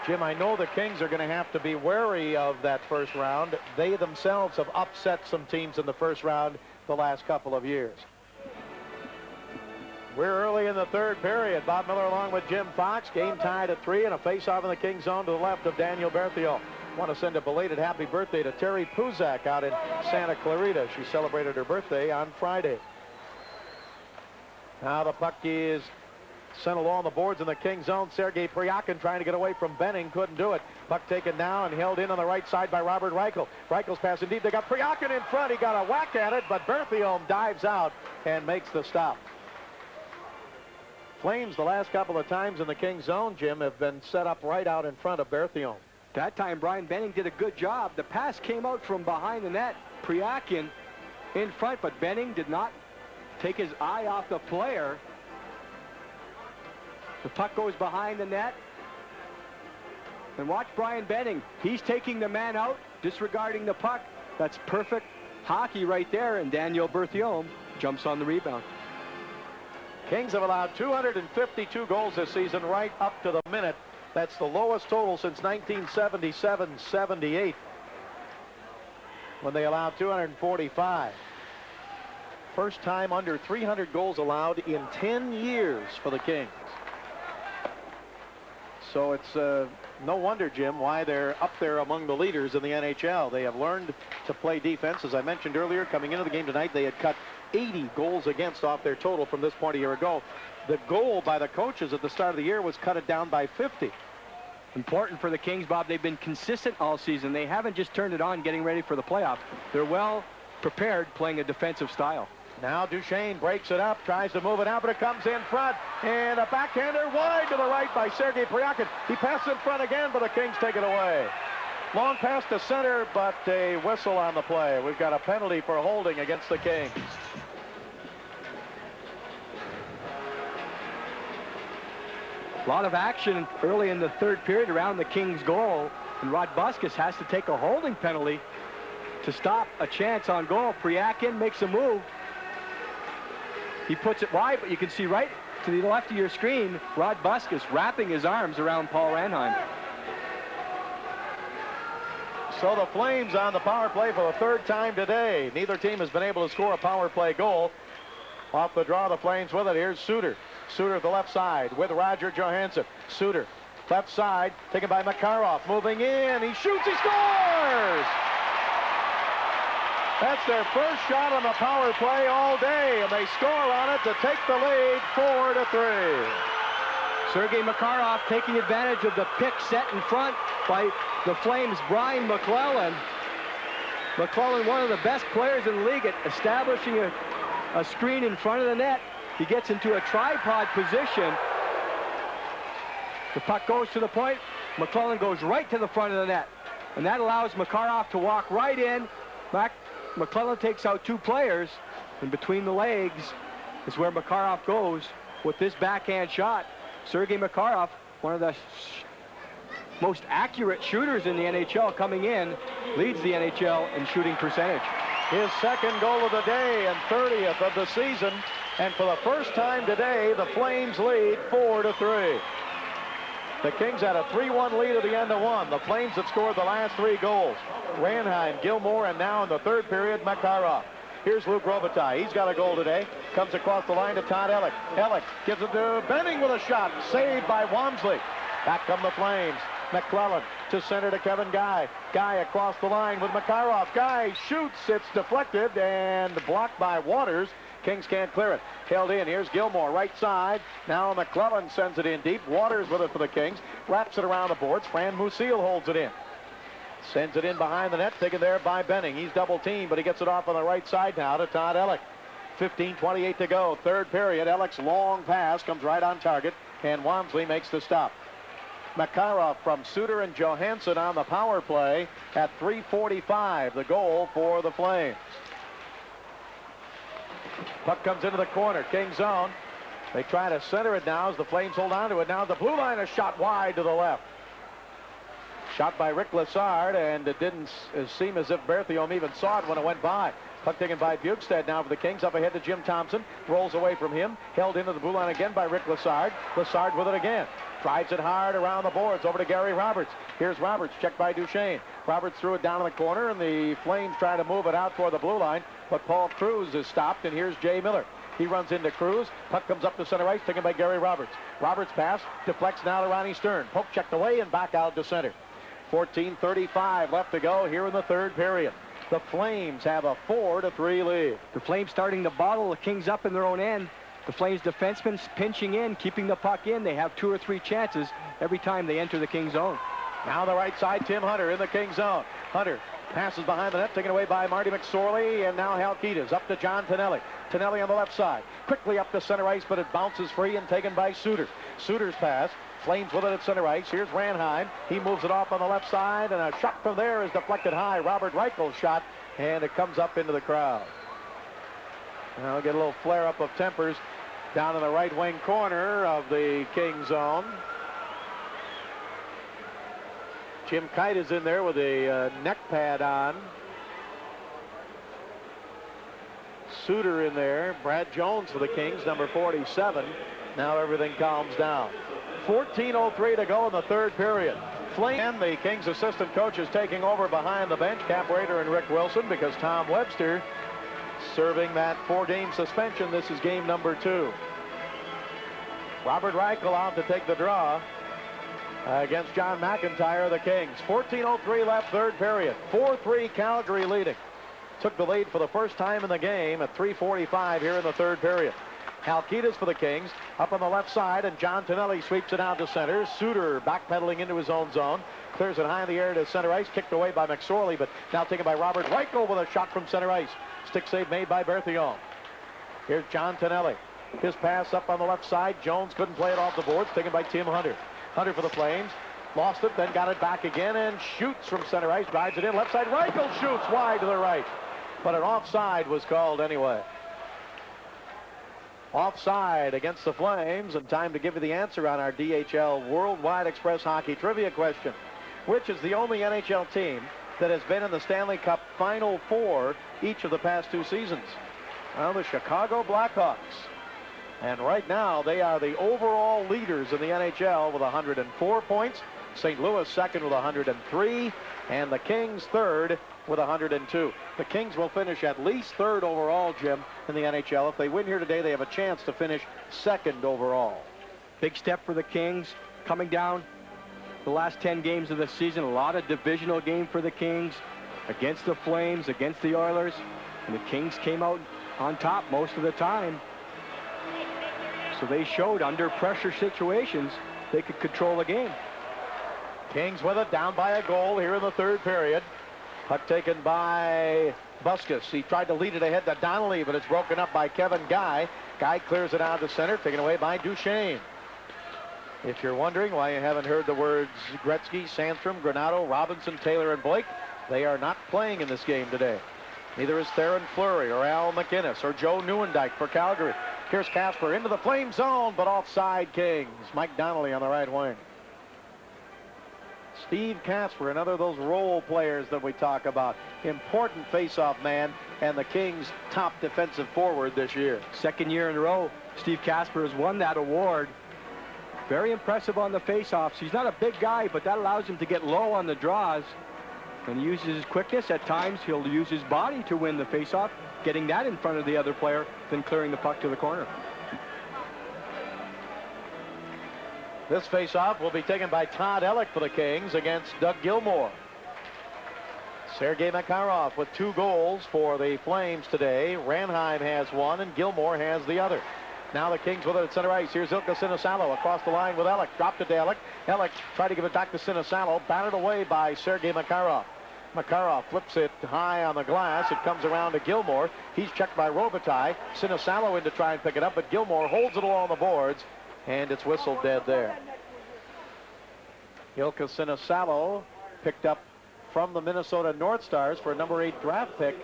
Jim, I know the Kings are going to have to be wary of that first round. They themselves have upset some teams in the first round the last couple of years. We're early in the third period. Bob Miller along with Jim Fox. Game tied at 3 and a face-off in the King zone to the left of Daniel Berthiaume. Want to send a belated happy birthday to Terry Puzak out in Santa Clarita. She celebrated her birthday on Friday. Now the puck is sent along the boards in the King zone. Sergei Pryakin trying to get away from Benning. Couldn't do it. Puck taken now and held in on the right side by Robert Reichel. Reichel's pass indeed. They got Pryakin in front. He got a whack at it, but Berthiaume dives out and makes the stop. Flames the last couple of times in the King zone, Jim, have been set up right out in front of Berthiaume. That time Brian Benning did a good job. The pass came out from behind the net. Pryakin in front, but Benning did not take his eye off the player. The puck goes behind the net. And watch Brian Benning. He's taking the man out, disregarding the puck. That's perfect hockey right there, and Daniel Berthiaume jumps on the rebound. Kings have allowed 252 goals this season right up to the minute. That's the lowest total since 1977-78 when they allowed 245. First time under 300 goals allowed in 10 years for the Kings. So it's no wonder, Jim, why they're up there among the leaders in the NHL. They have learned to play defense. As I mentioned earlier, coming into the game tonight, they had cut 80 goals against off their total from this point a year ago. The goal by the coaches at the start of the year was cut it down by 50. Important for the Kings, Bob. They've been consistent all season. They haven't just turned it on getting ready for the playoffs. They're well prepared playing a defensive style. Now Duchesne breaks it up, tries to move it out, but it comes in front. And a backhander wide to the right by Sergei Priakin. He passes in front again, but the Kings take it away. Long pass to center, but a whistle on the play. We've got a penalty for holding against the Kings. A lot of action early in the third period around the Kings' goal, and Rodbuskus has to take a holding penalty to stop a chance on goal. Priakin makes a move. He puts it wide, but you can see right to the left of your screen, Rodbuskus wrapping his arms around Paul Ranheim. So the Flames on the power play for the third time today. Neither team has been able to score a power play goal. Off the draw, the Flames with it. Here's Suter. Suter at the left side with Roger Johansson. Suter, left side, taken by Makarov. Moving in, he shoots, he scores! That's their first shot on the power play all day, and they score on it to take the lead 4-3. Sergei Makarov taking advantage of the pick set in front by the Flames' Brian MacLellan. MacLellan, one of the best players in the league at establishing a screen in front of the net. He gets into a tripod position. The puck goes to the point. MacLellan goes right to the front of the net. And that allows Makarov to walk right in. MacLellan takes out two players. And between the legs is where Makarov goes with this backhand shot. Sergei Makarov, one of the most accurate shooters in the NHL coming in, leads the NHL in shooting percentage. His second goal of the day and 30th of the season. And for the first time today, the Flames lead 4-3. The Kings had a 3-1 lead at the end of one. The Flames had scored the last three goals. Ranheim, Gilmour, and now in the third period, Makarov. Here's Luc Robitaille. He's got a goal today. Comes across the line to Todd Elik. Elik gives it to Benning with a shot. Saved by Wamsley. Back come the Flames. MacLellan to center to Kevin Guy. Guy across the line with Makarov. Guy shoots. It's deflected and blocked by Waters. Kings can't clear it. Held in. Here's Gilmour, right side. Now MacLellan sends it in deep. Waters with it for the Kings. Wraps it around the boards. Fran Musil holds it in. Sends it in behind the net. Taken there by Benning. He's double teamed, but he gets it off on the right side now to Todd Elik. 15:28 to go. Third period. Elik's long pass comes right on target, and Wamsley makes the stop. Makarov from Suter and Johansson on the power play at 3:45. The goal for the Flames. Puck comes into the corner. King zone. They try to center it now as the Flames hold on to it. Now the blue line is shot wide to the left. Shot by Rick Lessard, and it didn't seem as if Berthiaume even saw it when it went by. Puck taken by Bukestad now for the Kings. Up ahead to Jim Thomson. Rolls away from him. Held into the blue line again by Rick Lessard. Lessard with it again. Drives it hard around the boards over to Gary Roberts. Here's Roberts, checked by Duchesne. Roberts threw it down in the corner, and the Flames try to move it out toward the blue line, but Paul Kruse is stopped, and here's Jay Miller. He runs into Kruse. Puck comes up to center ice, taken by Gary Roberts. Roberts pass deflects now to Ronnie Stern. Poke checked away and back out to center. 14:35 left to go here in the third period. The Flames have a 4-3 lead. The Flames starting to bottle the Kings up in their own end. The Flames defensemen pinching in, keeping the puck in. They have 2 or 3 chances every time they enter the King zone. Now the right side, Tim Hunter in the King zone. Hunter passes behind the net, taken away by Marty McSorley, and now Halkitas up to John Tonelli. Tonelli on the left side. Quickly up to center ice, but it bounces free and taken by Suter. Suter's pass. Flames with it at center ice. Here's Ranheim. He moves it off on the left side, and a shot from there is deflected high. Robert Reichel's shot, and it comes up into the crowd. Now we'll get a little flare-up of tempers down in the right wing corner of the King zone. Jim Kite is in there with a neck pad on. Suter in there. Brad Jones for the Kings, number 47. Now everything calms down. 14:03 to go in the third period. And the Kings assistant coach is taking over behind the bench, Cap Rader and Rick Wilson, because Tom Webster serving that 4-game suspension. This is game number 2. Robert Reichel out to take the draw. against John McIntyre of the Kings. 14:03 left, third period. 4-3 Calgary leading. Took the lead for the first time in the game at 3:45 here in the third period. Halkitis for the Kings up on the left side, and John Donnelly sweeps it out to center. Suter backpedaling into his own zone. Clears it high in the air to center ice. Kicked away by McSorley, but now taken by Robert Reichel with a shot from center ice. Stick save made by Berthiaume. Here's John Donnelly. His pass up on the left side. Jones couldn't play it off the boards. Taken by Tim Hunter. Hunter for the Flames. Lost it, then got it back again and shoots from center ice. Drives it in. Left side. Reichel shoots wide to the right. But an offside was called anyway. Offside against the Flames, and time to give you the answer on our DHL Worldwide Express Hockey Trivia question. Which is the only NHL team that has been in the Stanley Cup Final Four each of the past 2 seasons? Well, the Chicago Blackhawks. And right now, they are the overall leaders in the NHL with 104 points. St. Louis second with 103, and the Kings third with 102. The Kings will finish at least third overall, Jim, in the NHL. If they win here today, they have a chance to finish second overall. Big step for the Kings coming down the last 10 games of the season. A lot of divisional game for the Kings against the Flames, against the Oilers, and the Kings came out on top most of the time. So they showed under pressure situations they could control the game. Kings with it, down by a goal here in the third period. Puck taken by Buskus. He tried to lead it ahead to Donnelly, but it's broken up by Kevin Guy. Guy clears it out to center, taken away by Duchesne. If you're wondering why you haven't heard the words Gretzky, Sandstrom, Granato, Robinson, Taylor, and Blake, they are not playing in this game today. Neither is Theron Fleury or Al McInnes or Joe Nieuwendyk for Calgary. Here's Casper into the flame zone, but offside Kings. Mike Donnelly on the right wing. Steve Casper, another of those role players that we talk about. Important face-off man and the Kings' top defensive forward this year. Second year in a row, Steve Casper has won that award. Very impressive on the face-offs. He's not a big guy, but that allows him to get low on the draws. And he uses his quickness. At times, he'll use his body to win the face-off, getting that in front of the other player, then clearing the puck to the corner. This face-off will be taken by Todd Elik for the Kings against Doug Gilmour. Sergei Makarov with 2 goals for the Flames today. Ranheim has 1 and Gilmour has the other. Now the Kings with it at center ice. Here's Ilka Sinisalo across the line with Elik. Dropped it to Elik. Elik tried to give it back to Sinisalo. Batted away by Sergei Makarov. Makarov flips it high on the glass. It comes around to Gilmour. He's checked by Robitaille. Sinisalo in to try and pick it up, but Gilmour holds it along the boards, and it's whistled dead there. Ilka Sinisalo picked up from the Minnesota North Stars for a number 8 draft pick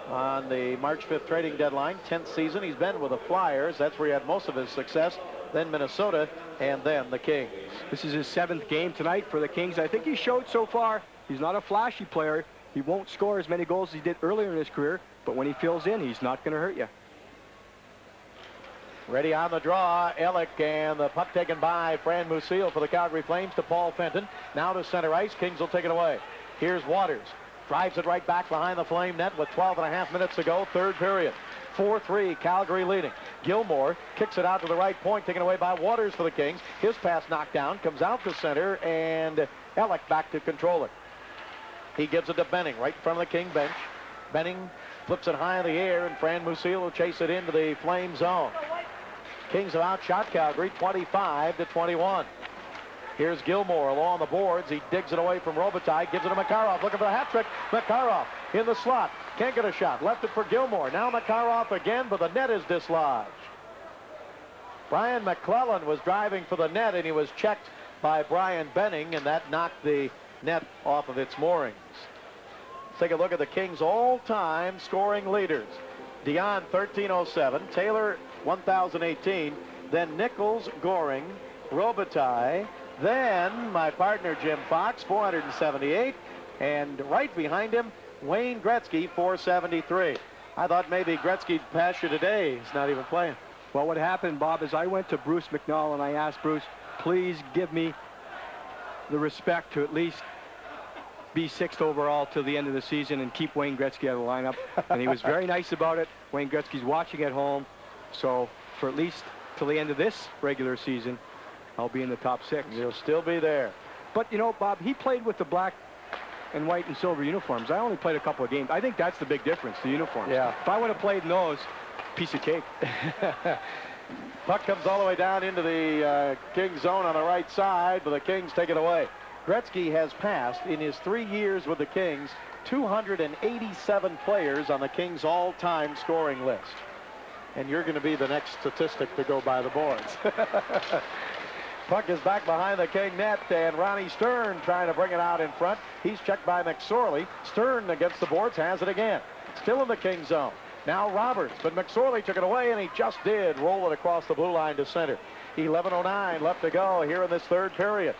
on the March 5th trading deadline. 10th season he's been with the Flyers. That's where he had most of his success. Then Minnesota, and then the Kings. This is his 7th game tonight for the Kings. I think he showed so far he's not a flashy player. He won't score as many goals as he did earlier in his career, but when he fills in, he's not going to hurt you. Ready on the draw, Elik, and the puck taken by Fran Musil for the Calgary Flames to Paul Fenton. Now to center ice. Kings will take it away. Here's Waters. Drives it right back behind the Flame net with 12.5 minutes to go, third period. 4-3, Calgary leading. Gilmour kicks it out to the right point, taken away by Waters for the Kings. His pass knocked down, comes out to center, and Elik back to control it. He gives it to Benning, right in front of the King bench. Benning flips it high in the air, and Fran Musil will chase it into the Flame zone. Kings have outshot Calgary 25-21. Here's Gilmour along the boards. He digs it away from Robitaille, gives it to Makarov, looking for a hat trick. Makarov in the slot, can't get a shot. Left it for Gilmour. Now Makarov again, but the net is dislodged. Brian MacLellan was driving for the net, and he was checked by Brian Benning, and that knocked the net off of its moorings. Let's take a look at the Kings' all-time scoring leaders. Dion, 1307. Taylor, 1018. Then Nichols, Goring, Robitaille. Then my partner, Jim Fox, 478. And right behind him, Wayne Gretzky, 473. I thought maybe Gretzky'd pass you today. He's not even playing. Well, what happened, Bob, is I went to Bruce McNall and I asked Bruce, please give me the respect to at least be 6th overall till the end of the season and keep Wayne Gretzky out of the lineup. And he was very nice about it. Wayne Gretzky's watching at home. So for at least till the end of this regular season, I'll be in the top 6. You'll still be there. But, you know, Bob, he played with the black and white and silver uniforms. I only played a couple of games. I think that's the big difference, the uniforms. Yeah. If I would have played in those, piece of cake. Puck comes all the way down into the Kings zone on the right side, but the Kings take it away. Gretzky has passed in his 3 years with the Kings 287 players on the Kings all-time scoring list. And you're going to be the next statistic to go by the boards. Puck is back behind the King net, and Ronnie Stern trying to bring it out in front. He's checked by McSorley. Stern against the boards has it again. Still in the King zone. Now Roberts, but McSorley took it away, and he just did roll it across the blue line to center. 11:09 left to go here in this third period.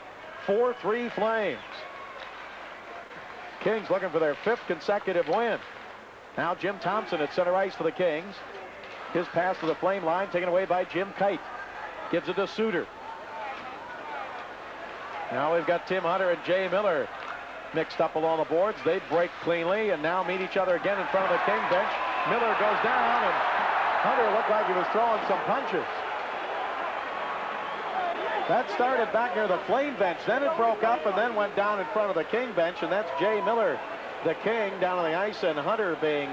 4-3 Flames. Kings looking for their 5th consecutive win. Now Jim Thomson at center ice for the Kings. His pass to the Flame line taken away by Jim Kite. Gives it to Suter. Now we've got Tim Hunter and Jay Miller mixed up along the boards. They break cleanly and now meet each other again in front of the King bench. Miller goes down, and Hunter looked like he was throwing some punches. That started back near the Flame bench. Then it broke up and then went down in front of the King bench, and that's Jay Miller, the King, down on the ice, and Hunter being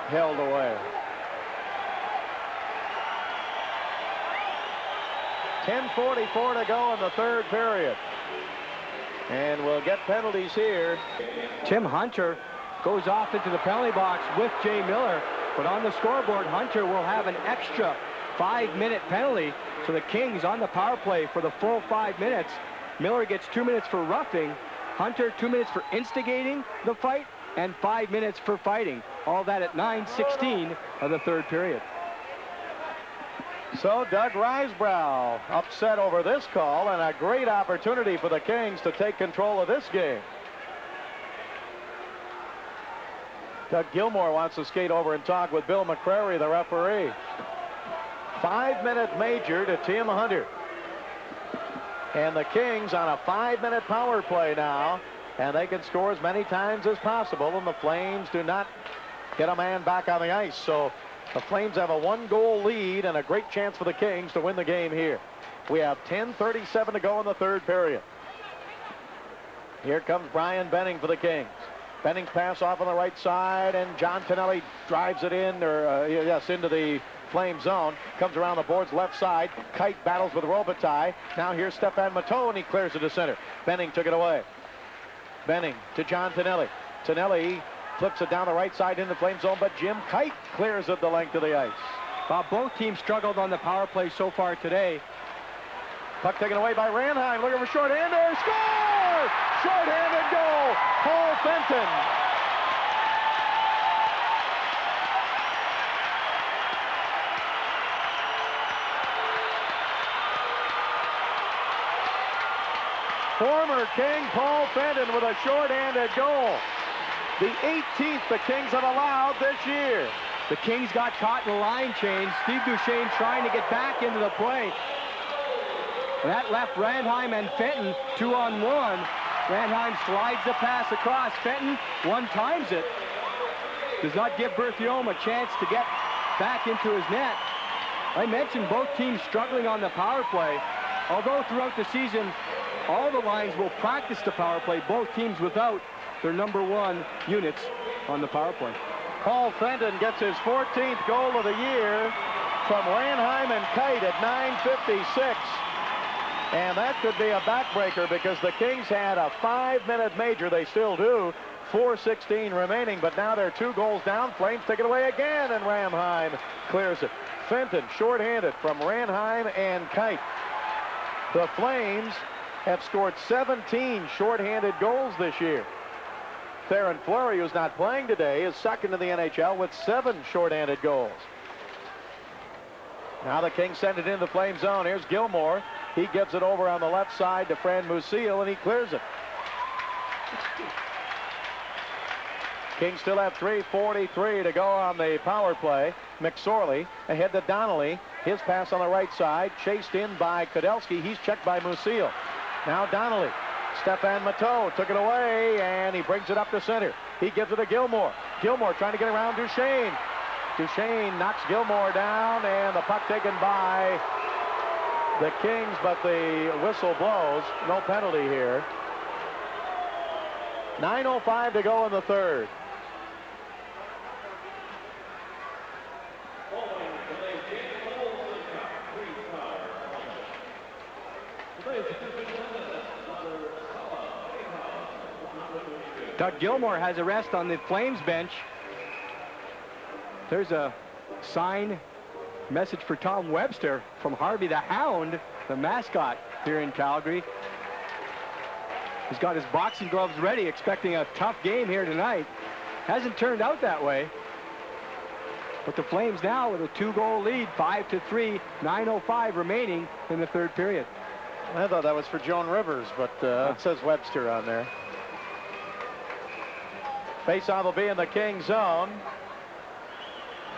held away. 10:44 to go in the third period. And we'll get penalties here. Tim Hunter goes off into the penalty box with Jay Miller, but on the scoreboard, Hunter will have an extra 5-minute penalty. So the Kings on the power play for the full 5 minutes. Miller gets 2 minutes for roughing. Hunter 2 minutes for instigating the fight and 5 minutes for fighting. All that at 9:16 of the third period. So Doug Risebrough upset over this call, and a great opportunity for the Kings to take control of this game. Doug Gilmour wants to skate over and talk with Bill McCrary, the referee. 5-minute major to Tim Hunter. And the Kings on a 5-minute power play now, and they can score as many times as possible, and the Flames do not get a man back on the ice. So the Flames have a 1-goal lead and a great chance for the Kings to win the game here. We have 10:37 to go in the third period. Here comes Brian Benning for the Kings. Benning's pass off on the right side, and John Donnelly drives it in, into the Flame zone. Comes around the boards left side. Kite battles with Robitaille. Now here's Stefan Matteau, and he clears it to center. Benning took it away. Benning to John Donnelly. Donnelly flips it down the right side in the Flame zone, but Jim Kite clears it the length of the ice. Both teams struggled on the power play so far today. Puck taken away by Ranheim, looking for shorthander. Score! Shorthanded goal, Paul Fenton. Former King Paul Fenton with a shorthanded goal. The 18th the Kings have allowed this year. The Kings got caught in the line change. Steve Duchesne trying to get back into the play. And that left Ranheim and Fenton 2-on-1. Ranheim slides the pass across. Fenton one-times it. Does not give Berthiaume a chance to get back into his net. I mentioned both teams struggling on the power play. Although throughout the season, all the lines will practice the power play. Both teams without their #1 units on the power play. Paul Fenton gets his 14th goal of the year from Ranheim and Kite at 9:56. And that could be a backbreaker because the Kings had a 5-minute major. They still do. 4:16 remaining, but now they're 2 goals down. Flames take it away again, and Ranheim clears it. Fenton shorthanded from Ranheim and Kite. The Flames have scored 17 shorthanded goals this year. Theron Fleury, who's not playing today, is second in the NHL with 7 shorthanded goals. Now the Kings send it into the Flame zone. Here's Gilmour. He gives it over on the left side to Fran Musil, and he clears it. Kings still have 3:43 to go on the power play. McSorley ahead to Donnelly. His pass on the right side, chased in by Kudelski. He's checked by Musil. Now Donnelly. Stefan Matteau took it away, and he brings it up to center. He gives it to Gilmour. Gilmour trying to get around Duchesne. Duchesne knocks Gilmour down, and the puck taken by the Kings, but the whistle blows. No penalty here. 9:05 to go in the third. Doug Gilmour has a rest on the Flames bench. There's a sign message for Tom Webster from Harvey the Hound, the mascot here in Calgary. He's got his boxing gloves ready, expecting a tough game here tonight. Hasn't turned out that way. But the Flames now with a 2-goal lead, 5-3, 9:05 remaining in the third period. I thought that was for Joan Rivers, but it says Webster on there. Faceoff will be in the Kings zone.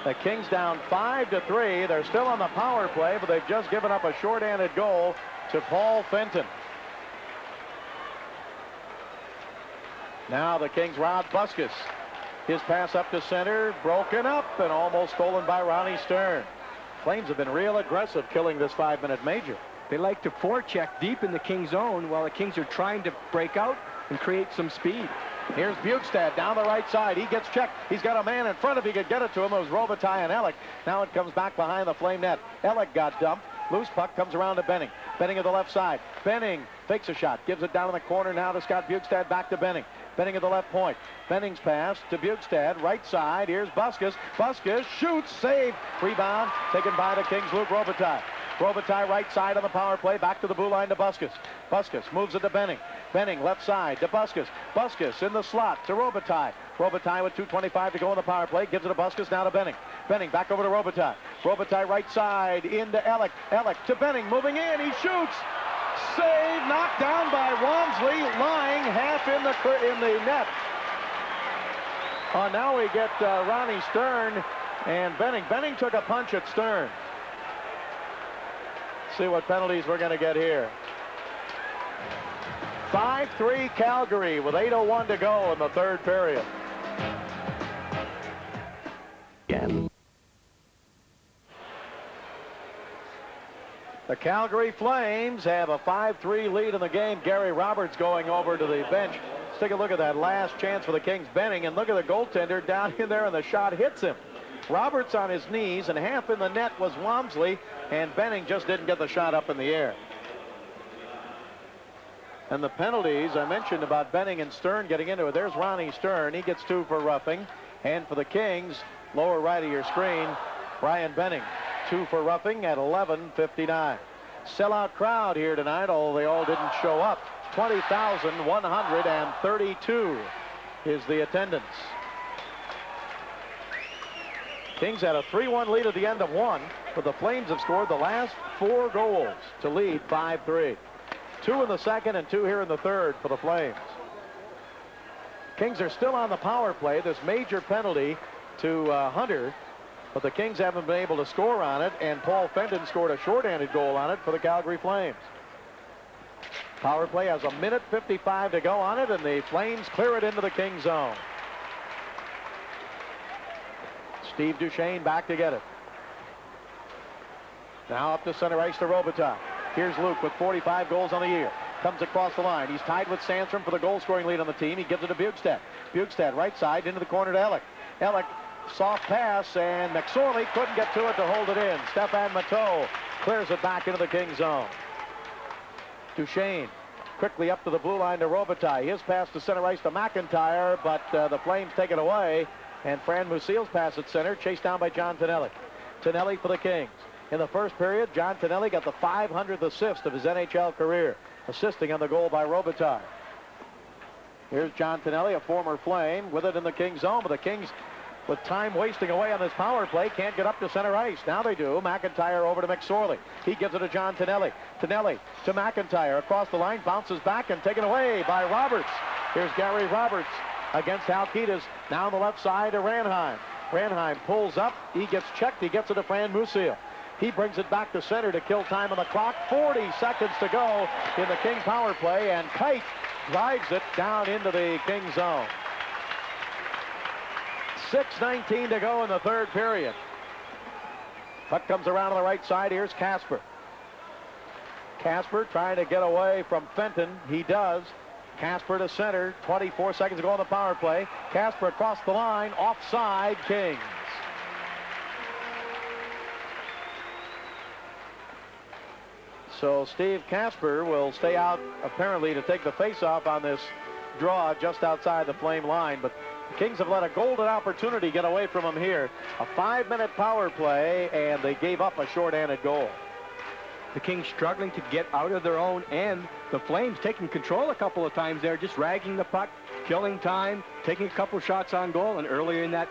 The Kings down 5-3. They're still on the power play, but they've just given up a short-handed goal to Paul Fenton. Now the Kings rob Buskus. His pass up to center, broken up and almost stolen by Ronnie Stern. Flames have been real aggressive killing this 5-minute major. They like to forecheck deep in the Kings zone while the Kings are trying to break out and create some speed. Here's Bukestad down the right side. He gets checked. He's got a man in front if he could get it to him. It was Robitaille and Elik. Now it comes back behind the Flame net. Elik got dumped. Loose puck comes around to Benning. Benning at the left side. Benning fakes a shot. Gives it down in the corner now to Scott Bukestad. Back to Benning. Benning at the left point. Benning's pass to Bukestad. Right side. Here's Buskus. Buskus shoots. Save. Rebound taken by the Kings' Luke Robitaille. Robitaille right side on the power play. Back to the blue line to Buskus. Buskus moves it to Benning. Benning left side to Buskus. Buskus in the slot to Robitaille. Robitaille with 2:25 to go on the power play. Gives it to Buskus, now to Benning. Benning back over to Robitaille. Robitaille right side into Elik. Elik to Benning, moving in. He shoots. Save, knocked down by Walmsley, lying half in the net. Now we get Ronnie Stern and Benning. Benning took a punch at Stern. See what penalties we're going to get here. 5-3 Calgary with 8:01 to go in the third period. Again. The Calgary Flames have a 5-3 lead in the game. Gary Roberts going over to the bench. Let's take a look at that last chance for the Kings. Benning, and look at the goaltender down in there, and the shot hits him. Roberts on his knees, and half in the net was Walmsley, and Benning just didn't get the shot up in the air. And the penalties, I mentioned about Benning and Stern getting into it. There's Ronnie Stern. He gets 2 for roughing. And for the Kings, lower right of your screen, Brian Benning, 2 for roughing at 11:59. Sellout crowd here tonight, although they all didn't show up. 20,132 is the attendance. Kings had a 3-1 lead at the end of 1, but the Flames have scored the last 4 goals to lead 5-3. 2 in the second and 2 here in the third for the Flames. Kings are still on the power play. This major penalty to Hunter, but the Kings haven't been able to score on it, and Paul Fenton scored a shorthanded goal on it for the Calgary Flames. Power play has 1:55 to go on it, and the Flames clear it into the Kings zone. Steve Duchesne back to get it. Now up to center ice to Robitaille. Here's Luke with 45 goals on the year. Comes across the line. He's tied with Sandstrom for the goal-scoring lead on the team. He gives it to Bukestad. Bukestad right side into the corner to Elik. Elik, soft pass, and McSorley couldn't get to it to hold it in. Stefan Matteau clears it back into the Kings zone. Duchesne quickly up to the blue line to Robitaille. His pass to center ice to McIntyre, but the Flames take it away. And Fran Musile's pass at center, chased down by John Tonelli. Tonelli for the Kings. In the first period, John Tonelli got the 500th assist of his NHL career, assisting on the goal by Robitaille. Here's John Tonelli, a former Flame, with it in the Kings zone, but the Kings, with time wasting away on this power play, can't get up to center ice. Now they do. McIntyre over to McSorley. He gives it to John Tonelli. Tonelli to McIntyre. Across the line, bounces back and taken away by Roberts. Here's Gary Roberts against Alcides. Now on the left side to Ranheim. Ranheim pulls up. He gets checked. He gets it to Fran Musiele. He brings it back to center to kill time on the clock. 40 seconds to go in the King power play, and Kite drives it down into the King zone. 6:19 to go in the third period. Puck comes around on the right side. Here's Casper. Casper trying to get away from Fenton. He does. Casper to center. 24 seconds to go on the power play. Casper across the line. Offside, Kings. So Steve Casper will stay out apparently to take the faceoff on this draw just outside the Flame line. But the Kings have let a golden opportunity get away from them here. A 5-minute power play, and they gave up a short-handed goal. The Kings struggling to get out of their own end. The Flames taking control a couple of times there, just ragging the puck, killing time, taking a couple shots on goal. And earlier in that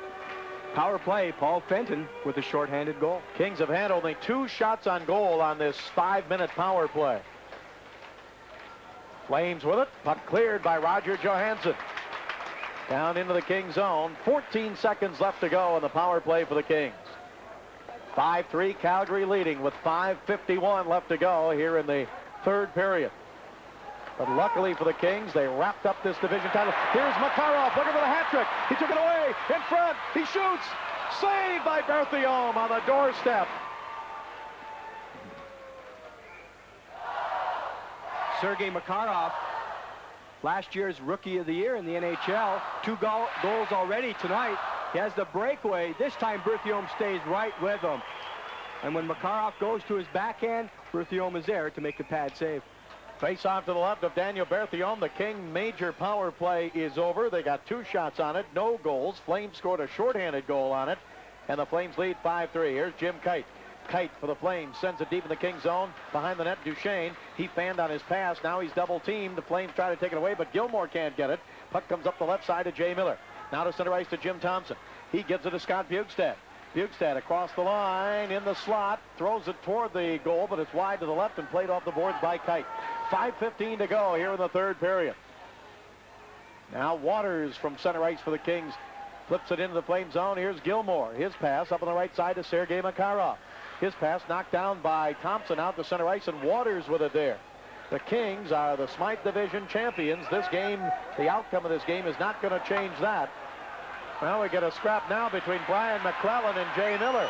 power play, Paul Fenton with a shorthanded goal. Kings have had only 2 shots on goal on this 5-minute power play. Flames with it. Puck cleared by Roger Johansson. Down into the Kings zone. 14 seconds left to go in the power play for the Kings. 5-3 Calgary leading with 5:51 left to go here in the third period. But luckily for the Kings, they wrapped up this division title. Here's Makarov looking for the hat trick. He took it away in front. He shoots. Saved by Berthiaume on the doorstep. Sergei Makarov, last year's Rookie of the Year in the NHL. 2 goals already tonight. He has the breakaway. This time Berthiaume stays right with him. And when Makarov goes to his backhand, Berthiaume is there to make the pad save. Face off to the left of Daniel Berthiaume. The King major power play is over. They got 2 shots on it, no goals. Flames scored a shorthanded goal on it, and the Flames lead 5-3. Here's Jim Kite. Kite for the Flames sends it deep in the King zone. Behind the net, Duchesne. He fanned on his pass. Now he's double teamed. The Flames try to take it away, but Gilmour can't get it. Puck comes up the left side to Jay Miller. Now to center ice to Jim Thomson. He gives it to Scott Bjugstad. Bjugstad across the line in the slot. Throws it toward the goal, but it's wide to the left and played off the boards by Kite. 5:15 to go here in the third period. Now Waters from center ice for the Kings flips it into the Flame zone. Here's Gilmour. His pass up on the right side to Sergei Makarov. His pass knocked down by Thomson out to center ice, and Waters with it there. The Kings are the Smythe Division champions. This game, the outcome of this game is not going to change that. Well, we get a scrap now between Brian MacLellan and Jay Miller.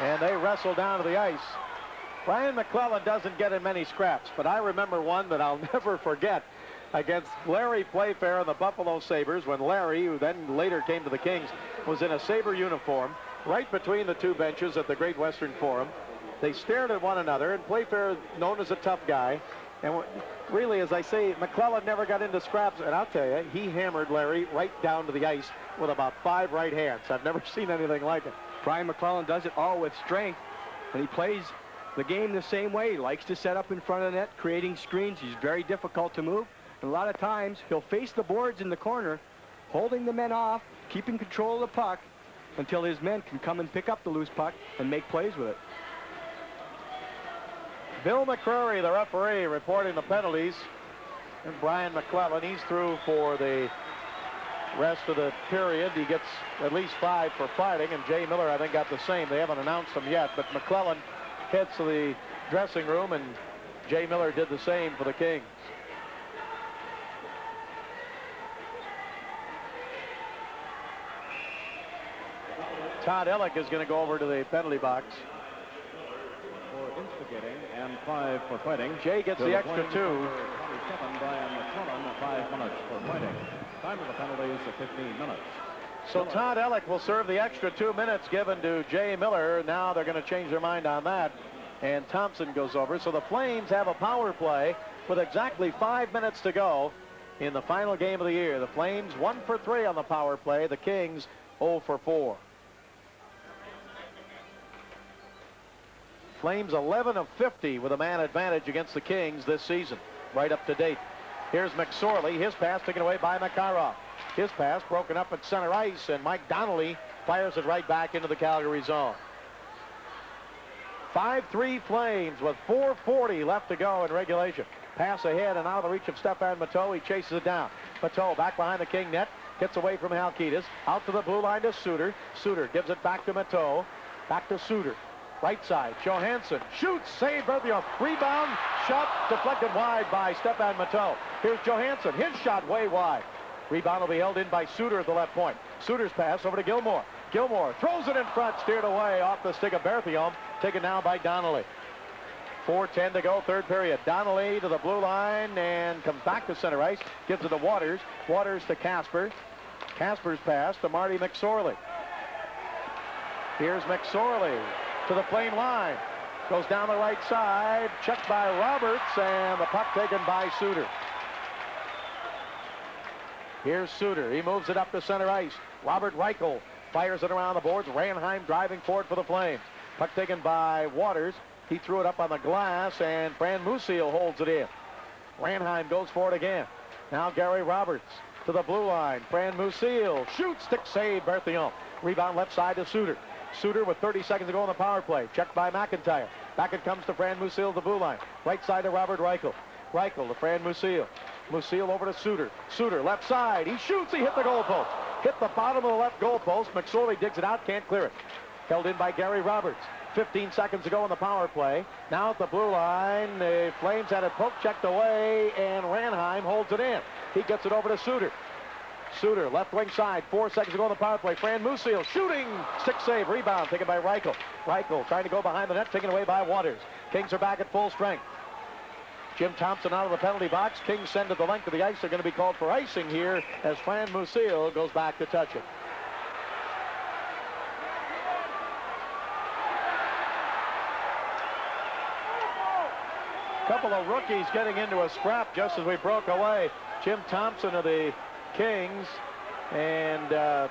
And they wrestle down to the ice. Brian MacLellan doesn't get in many scraps, but I remember one that I'll never forget against Larry Playfair and the Buffalo Sabres when Larry, who then later came to the Kings, was in a Sabre uniform right between the 2 benches at the Great Western Forum. They stared at one another, and Playfair, known as a tough guy, and really, as I say, MacLellan never got into scraps, and I'll tell you, he hammered Larry right down to the ice with about 5 right hands. I've never seen anything like it. Brian MacLellan does it all with strength, and he plays the game the same way. He likes to set up in front of the net, creating screens. He's very difficult to move, and a lot of times he'll face the boards in the corner, holding the men off, keeping control of the puck until his men can come and pick up the loose puck and make plays with it. Bill McCrory, the referee, reporting the penalties. And Brian MacLellan, he's through for the rest of the period. He gets at least 5 for fighting, and Jay Miller, I think, got the same. They haven't announced them yet, but MacLellan heads to the dressing room, and Jay Miller did the same for the Kings. Todd Elik is going to go over to the penalty box. For instigating and 5 for fighting. Jay gets the extra 2. 27 Brian MacLellan, 5 minutes for fighting. Time of the penalties of 15 minutes. So Todd Elik will serve the extra 2 minutes given to Jay Miller. Now they're going to change their mind on that, and Thomson goes over. So the Flames have a power play with exactly 5 minutes to go in the final game of the year. The Flames 1 for 3 on the power play. The Kings 0 for 4. Flames 11 of 50 with a man advantage against the Kings this season, right up to date. Here's McSorley, his pass taken away by Makarov. His pass broken up at center ice, and Mike Donnelly fires it right back into the Calgary zone. 5-3 Flames with 4:40 left to go in regulation. Pass ahead and out of the reach of Stefan Matteau. He chases it down. Matteau back behind the King net, gets away from Halkitis, out to the blue line to Suter. Suter gives it back to Matteau, back to Suter. Right side, Johansson shoots, save Berthiaume, rebound, shot deflected wide by Stefan Matteau. Here's Johansson, his shot way wide. Rebound will be held in by Suter at the left point. Suter's pass over to Gilmour. Gilmour throws it in front, steered away off the stick of Berthiaume, taken down by Donnelly. 4:10 to go, third period. Donnelly to the blue line and comes back to center ice. Gives it to Waters. Waters to Casper. Casper's pass to Marty McSorley. Here's McSorley to the flame line. Goes down the right side. Checked by Roberts, and the puck taken by Suter. Here's Suter. He moves it up to center ice. Robert Reichel fires it around the boards. Ranheim driving forward for the Flames. Puck taken by Waters. He threw it up on the glass, and Fran Musial holds it in. Ranheim goes for it again. Now Gary Roberts to the blue line. Fran Musial shoots, stick save, Berthiaume. Rebound left side to Suter. Suter with 30 seconds to go on the power play. Checked by McIntyre. Back it comes to Fran Musial, the blue line. Right side to Robert Reichel. Reichel to Fran Musial. Musial over to Suter. Suter left side. He shoots. He hit the goalpost. Hit the bottom of the left goalpost. McSorley digs it out. Can't clear it. Held in by Gary Roberts. 15 seconds to go on the power play. Now at the blue line, the Flames had it poke checked away, and Ranheim holds it in. He gets it over to Suter. Suter, left wing side, 4 seconds to go on the power play. Fran Musial shooting, stick save, rebound taken by Reichel. Reichel trying to go behind the net, taken away by Waters. Kings are back at full strength. Jim Thomson out of the penalty box. Kings send it the length of the ice. They're going to be called for icing here as Fran Musial goes back to touch it. Couple of rookies getting into a scrap just as we broke away. Jim Thomson of the Kings and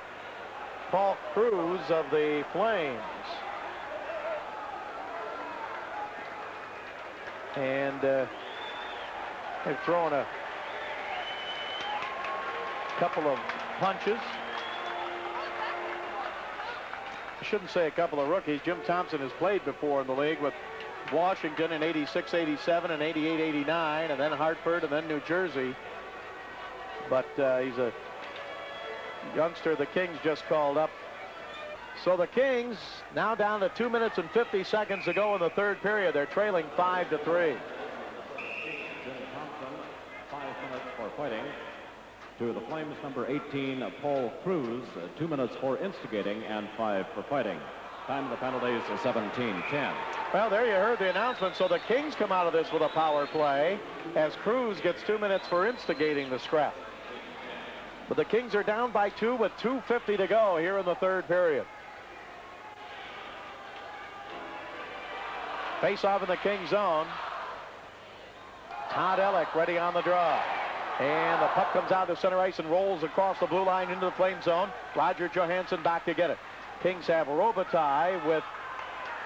Paul Kruse of the Flames. And they've thrown a couple of punches. I shouldn't say a couple of rookies. Jim Thomson has played before in the league with Washington in 86, 87, and 88, 89, and then Hartford, and then New Jersey. But he's a youngster the Kings just called up. So the Kings now down to 2 minutes and 50 seconds to go in the third period. They're trailing 5-3. Jim Thomson, 5 minutes for fighting. To the Flames, number 18, Paul Kruse, 2 minutes for instigating and 5 for fighting. Time of the penalties is 17-10. Well, there you heard the announcement. So the Kings come out of this with a power play as Kruse gets 2 minutes for instigating the scrap. But the Kings are down by 2 with 2:50 to go here in the third period. Face off in the King zone. Todd Elik ready on the draw. And the puck comes out to center ice and rolls across the blue line into the Flame zone. Roger Johansson back to get it. Kings have Robitaille with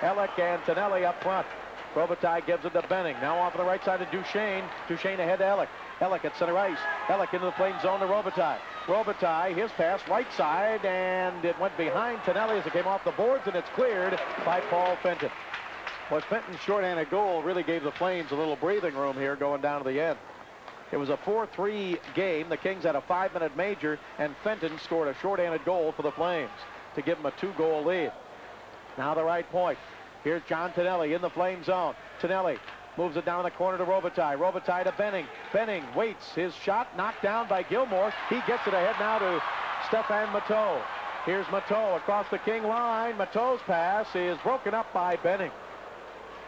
Elik and Donnelly up front. Robitaille gives it to Benning. Now off on the right side to Duchesne. Duchesne ahead to Elik. Elik at center ice. Elik into the Flame zone to Robitaille. Robitaille, his pass right side, and it went behind Donnelly as it came off the boards, and it's cleared by Paul Fenton. Well, Fenton's shorthanded goal really gave the Flames a little breathing room here going down to the end. It was a 4-3 game. The Kings had a 5-minute major, and Fenton scored a shorthanded goal for the Flames to give them a 2-goal lead. Now the right point. Here's John Donnelly in the Flame zone. Donnelly moves it down the corner to Robitaille. Robitaille to Benning. Benning waits. His shot knocked down by Gilmour. He gets it ahead now to Stefan Matteau. Here's Matteau across the King line. Matteau's pass is broken up by Benning.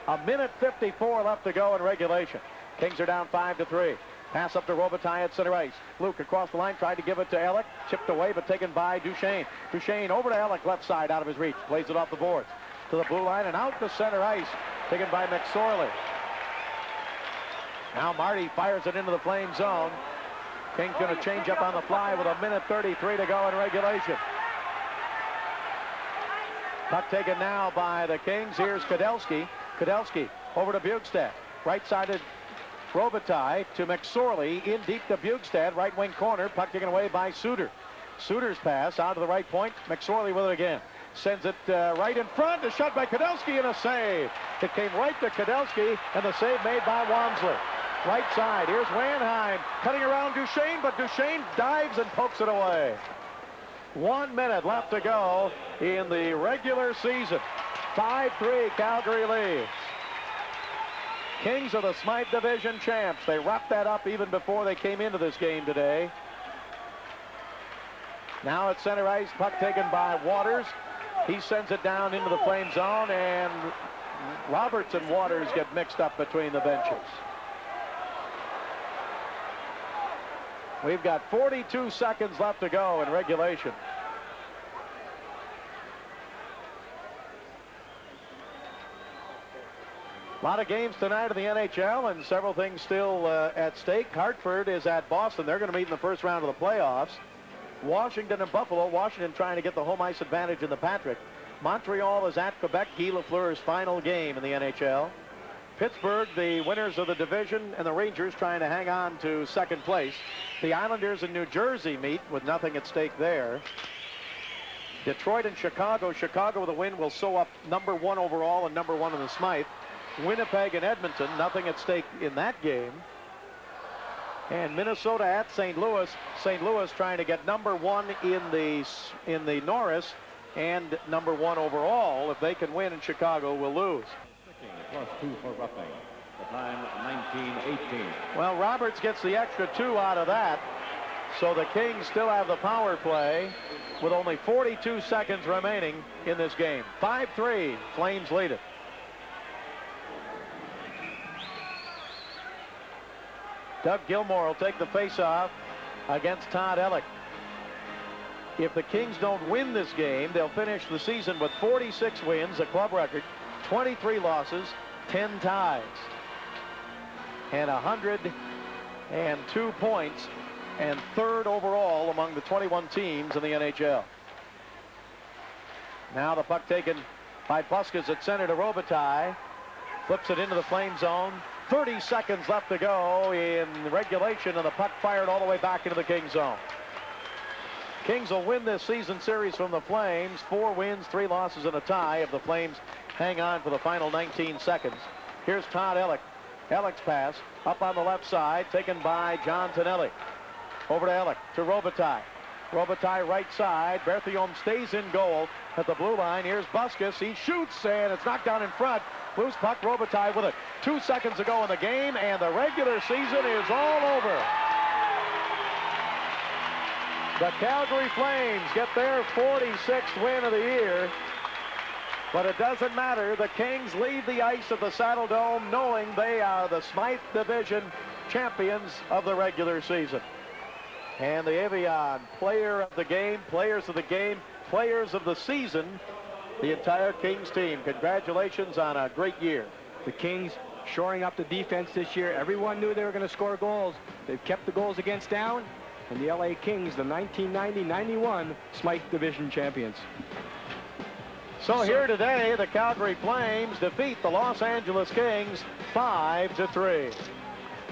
1:54 left to go in regulation. Kings are down 5-3. Pass up to Robitaille at center ice. Luke across the line tried to give it to Elik. Chipped away but taken by Duchesne. Duchesne over to Elik, left side out of his reach. Plays it off the boards to the blue line and out to center ice. Taken by McSorley. Now Marty fires it into the Flame zone. King's going to change up on the fly with 1:33 to go in regulation. Puck taken now by the Kings. Here's Kudelski. Kudelski over to Bjugstad. Right sided Robitaille to McSorley. In deep to Bjugstad. Right wing corner. Puck taken away by Suter. Suter's pass out to the right point. McSorley with it again. Sends it right in front. A shot by Kudelski and a save. It came right to Kudelski and the save made by Wamsley. Right side. Here's Ranheim cutting around Duchesne, but Duchesne dives and pokes it away. 1 minute left to go in the regular season. 5-3 Calgary leads. Kings are the Smythe Division champs. They wrapped that up even before they came into this game today. Now at center ice, puck taken by Waters. He sends it down into the Flame zone, and Roberts and Waters get mixed up between the benches. We've got 42 seconds left to go in regulation. A lot of games tonight in the NHL and several things still at stake. Hartford is at Boston. They're going to meet in the first round of the playoffs. Washington and Buffalo. Washington trying to get the home ice advantage in the Patrick. Montreal is at Quebec. Guy Lafleur's final game in the NHL. Pittsburgh, the winners of the division, and the Rangers trying to hang on to second place. The Islanders in New Jersey meet with nothing at stake there. Detroit and Chicago. Chicago with a win will sew up #1 overall and #1 in the Smythe. Winnipeg and Edmonton, nothing at stake in that game. And Minnesota at St. Louis. St. Louis trying to get #1 in the Norris and #1 overall. If they can win, and Chicago will lose. +2 for roughing. The time 19:18. Well, Roberts gets the extra 2 out of that. So the Kings still have the power play with only 42 seconds remaining in this game. 5-3, Flames lead it. Doug Gilmour will take the faceoff against Todd Elik. If the Kings don't win this game, they'll finish the season with 46 wins, a club record, 23 losses, 10 ties, and 102 points, and 3rd overall among the 21 teams in the NHL. Now the puck taken by Busquets at center to Robitaille. Flips it into the Flame zone. 30 seconds left to go in regulation, and the puck fired all the way back into the Kings zone. Kings will win this season series from the Flames. 4 wins, 3 losses, and a tie if the Flames hang on for the final 19 seconds. Here's Todd Elik. Elik's pass up on the left side, taken by John Donnelly. Over to Elik, to Robitaille. Robitaille right side. Berthiaume stays in goal at the blue line. Here's Busquets. He shoots, and it's knocked down in front. Loose puck, Robitaille with it. 2 seconds to go in the game, and the regular season is all over. The Calgary Flames get their 46th win of the year. But it doesn't matter. The Kings leave the ice at the Saddledome knowing they are the Smythe Division champions of the regular season. And the Evian player of the game, players of the game, players of the season, the entire Kings team. Congratulations on a great year. The Kings shoring up the defense this year. Everyone knew they were going to score goals. They've kept the goals against down. And the LA Kings, the 1990-91 Smythe Division champions. So here today, the Calgary Flames defeat the Los Angeles Kings 5-3.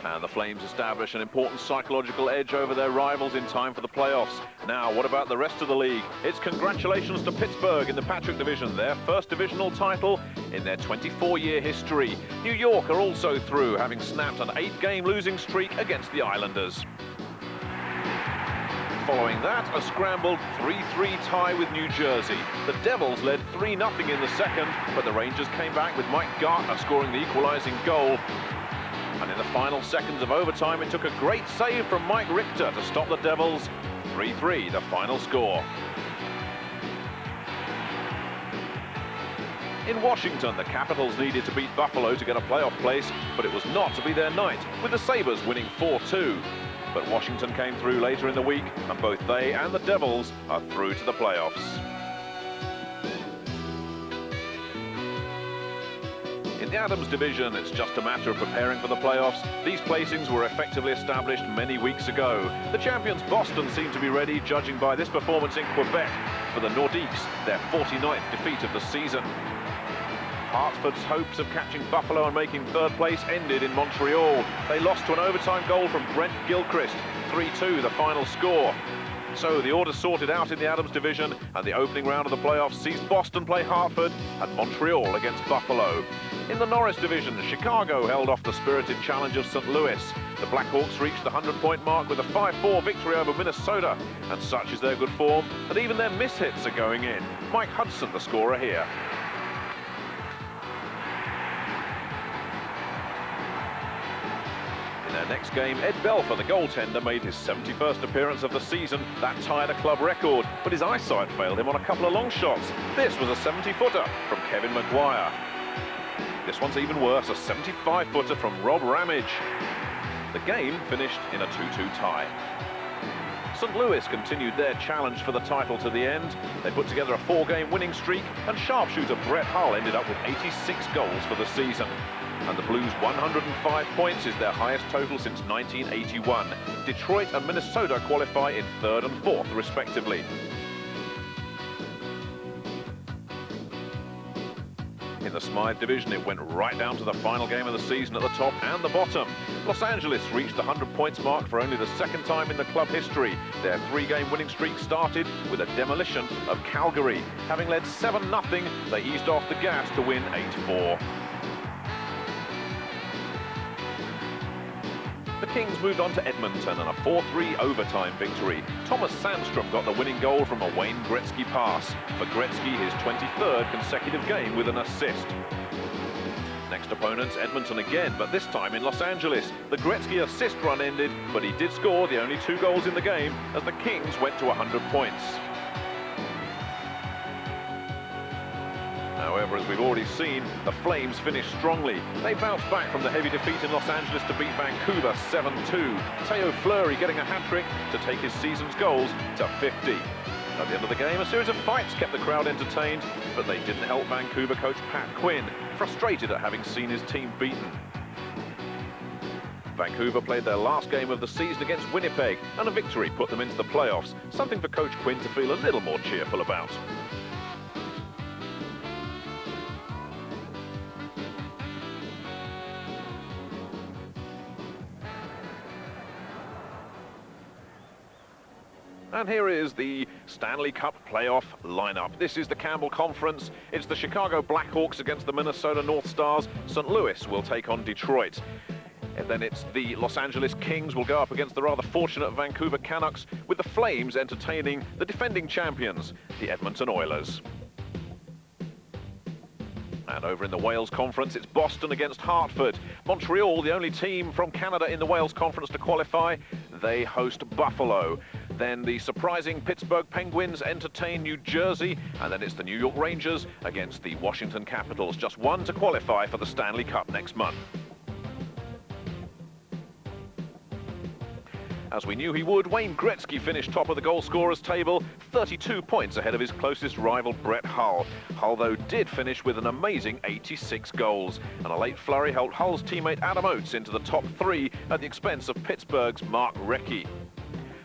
And the Flames establish an important psychological edge over their rivals in time for the playoffs. Now, what about the rest of the league? It's congratulations to Pittsburgh in the Patrick Division, their first divisional title in their 24-year history. New York are also through, having snapped an 8-game losing streak against the Islanders. Following that, a scrambled 3-3 tie with New Jersey. The Devils led 3-0 in the second, but the Rangers came back with Mike Gartner scoring the equalizing goal. And in the final seconds of overtime, it took a great save from Mike Richter to stop the Devils. 3-3, the final score. In Washington, the Capitals needed to beat Buffalo to get a playoff place, but it was not to be their night, with the Sabres winning 4-2. But Washington came through later in the week, and both they and the Devils are through to the playoffs. In the Adams Division, it's just a matter of preparing for the playoffs. These placings were effectively established many weeks ago. The champions Boston seem to be ready, judging by this performance in Quebec. For the Nordiques, their 49th defeat of the season. Hartford's hopes of catching Buffalo and making 3rd place ended in Montreal. They lost to an overtime goal from Brent Gilchrist. 3-2, the final score. So the order sorted out in the Adams Division, and the opening round of the playoffs sees Boston play Hartford and Montreal against Buffalo. In the Norris Division, Chicago held off the spirited challenge of St. Louis. The Blackhawks reached the 100-point mark with a 5-4 victory over Minnesota, and such is their good form that even their mishits are going in. Mike Hudson, the scorer here. In their next game, Ed Belfour, the goaltender, made his 71st appearance of the season. That tied a club record, but his eyesight failed him on a couple of long shots. This was a 70-footer from Kevin Maguire. This one's even worse, a 75-footer from Rob Ramage. The game finished in a 2-2 tie. St. Louis continued their challenge for the title to the end. They put together a 4-game winning streak, and sharpshooter Brett Hull ended up with 86 goals for the season. And the Blues' 105 points is their highest total since 1981. Detroit and Minnesota qualify in 3rd and 4th, respectively. In the Smythe division, it went right down to the final game of the season at the top and the bottom. Los Angeles reached the 100 points mark for only the 2nd time in the club history. Their 3-game winning streak started with a demolition of Calgary. Having led 7-0, they eased off the gas to win 8-4. The Kings moved on to Edmonton and a 4-3 overtime victory. Thomas Sandstrom got the winning goal from a Wayne Gretzky pass. For Gretzky, his 23rd consecutive game with an assist. Next opponents, Edmonton again, but this time in Los Angeles. The Gretzky assist run ended, but he did score the only 2 goals in the game as the Kings went to 100 points. However, as we've already seen, the Flames finished strongly. They bounced back from the heavy defeat in Los Angeles to beat Vancouver 7-2. Theo Fleury getting a hat-trick to take his season's goals to 50. At the end of the game, a series of fights kept the crowd entertained, but they didn't help Vancouver coach Pat Quinn, frustrated at having seen his team beaten. Vancouver played their last game of the season against Winnipeg, and a victory put them into the playoffs, something for Coach Quinn to feel a little more cheerful about. And here is the Stanley Cup playoff lineup. This is the Campbell Conference. It's the Chicago Blackhawks against the Minnesota North Stars. St. Louis will take on Detroit. And then it's the Los Angeles Kings will go up against the rather fortunate Vancouver Canucks, with the Flames entertaining the defending champions, the Edmonton Oilers. And over in the Wales Conference, it's Boston against Hartford. Montreal, the only team from Canada in the Wales Conference to qualify, they host Buffalo. Then the surprising Pittsburgh Penguins entertain New Jersey, and then it's the New York Rangers against the Washington Capitals. Just one to qualify for the Stanley Cup next month. As we knew he would, Wayne Gretzky finished top of the goal scorers table, 32 points ahead of his closest rival, Brett Hull. Hull, though, did finish with an amazing 86 goals, and a late flurry helped Hull's teammate Adam Oates into the top 3 at the expense of Pittsburgh's Mark Recchi.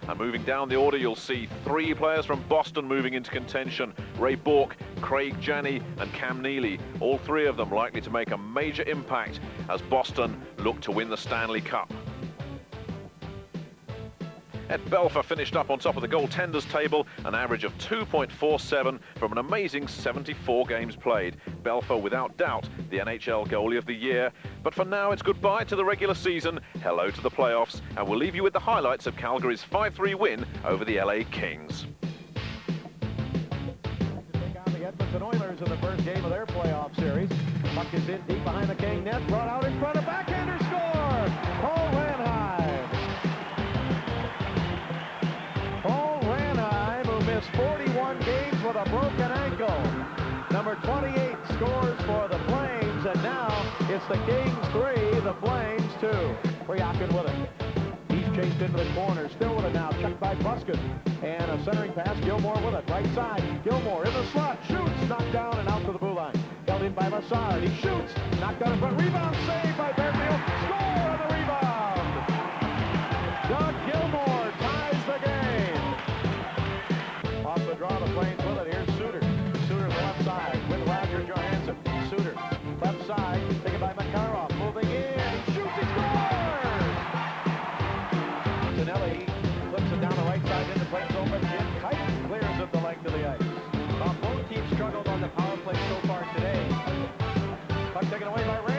And moving down the order, you'll see 3 players from Boston moving into contention. Ray Bourque, Craig Janney and Cam Neely. All 3 of them likely to make a major impact as Boston look to win the Stanley Cup. Ed Belfour finished up on top of the goaltenders table, an average of 2.47 from an amazing 74 games played. Belfour, without doubt, the NHL goalie of the year. But for now, it's goodbye to the regular season, hello to the playoffs, and we'll leave you with the highlights of Calgary's 5-3 win over the LA Kings. To take on the Edmonton Oilers in the first game of their playoff series. Puck is in deep behind the King net, brought out in front of backhander score! Paul Ranheim. Paul Ranheim, who missed 41 games with a broken ankle. Number 28 scores for the Flames, and now it's the Kings 3, the Flames 2. Priakin with it. He's chased into the corner, still with it now, checked by Buskin. And a centering pass, Gilmour with it, right side. Gilmour in the slot, shoots, knocked down and out to the blue line. Held in by Massard, he shoots, knocked out in front, rebound saved by Fairfield, score on the rebound! Doug Gilmour ties the game. Off the draw, the Flames with it, here's Suter. Suter the left side with Roger Johansson. Suter, left side, taken by Makarov, moving in, he shoots, he scores! Donnelly flips it down the right side into Flames open. Jim Kite clears it the length of the ice. Both teams struggled on the power play so far today. Puck taken away by Ray.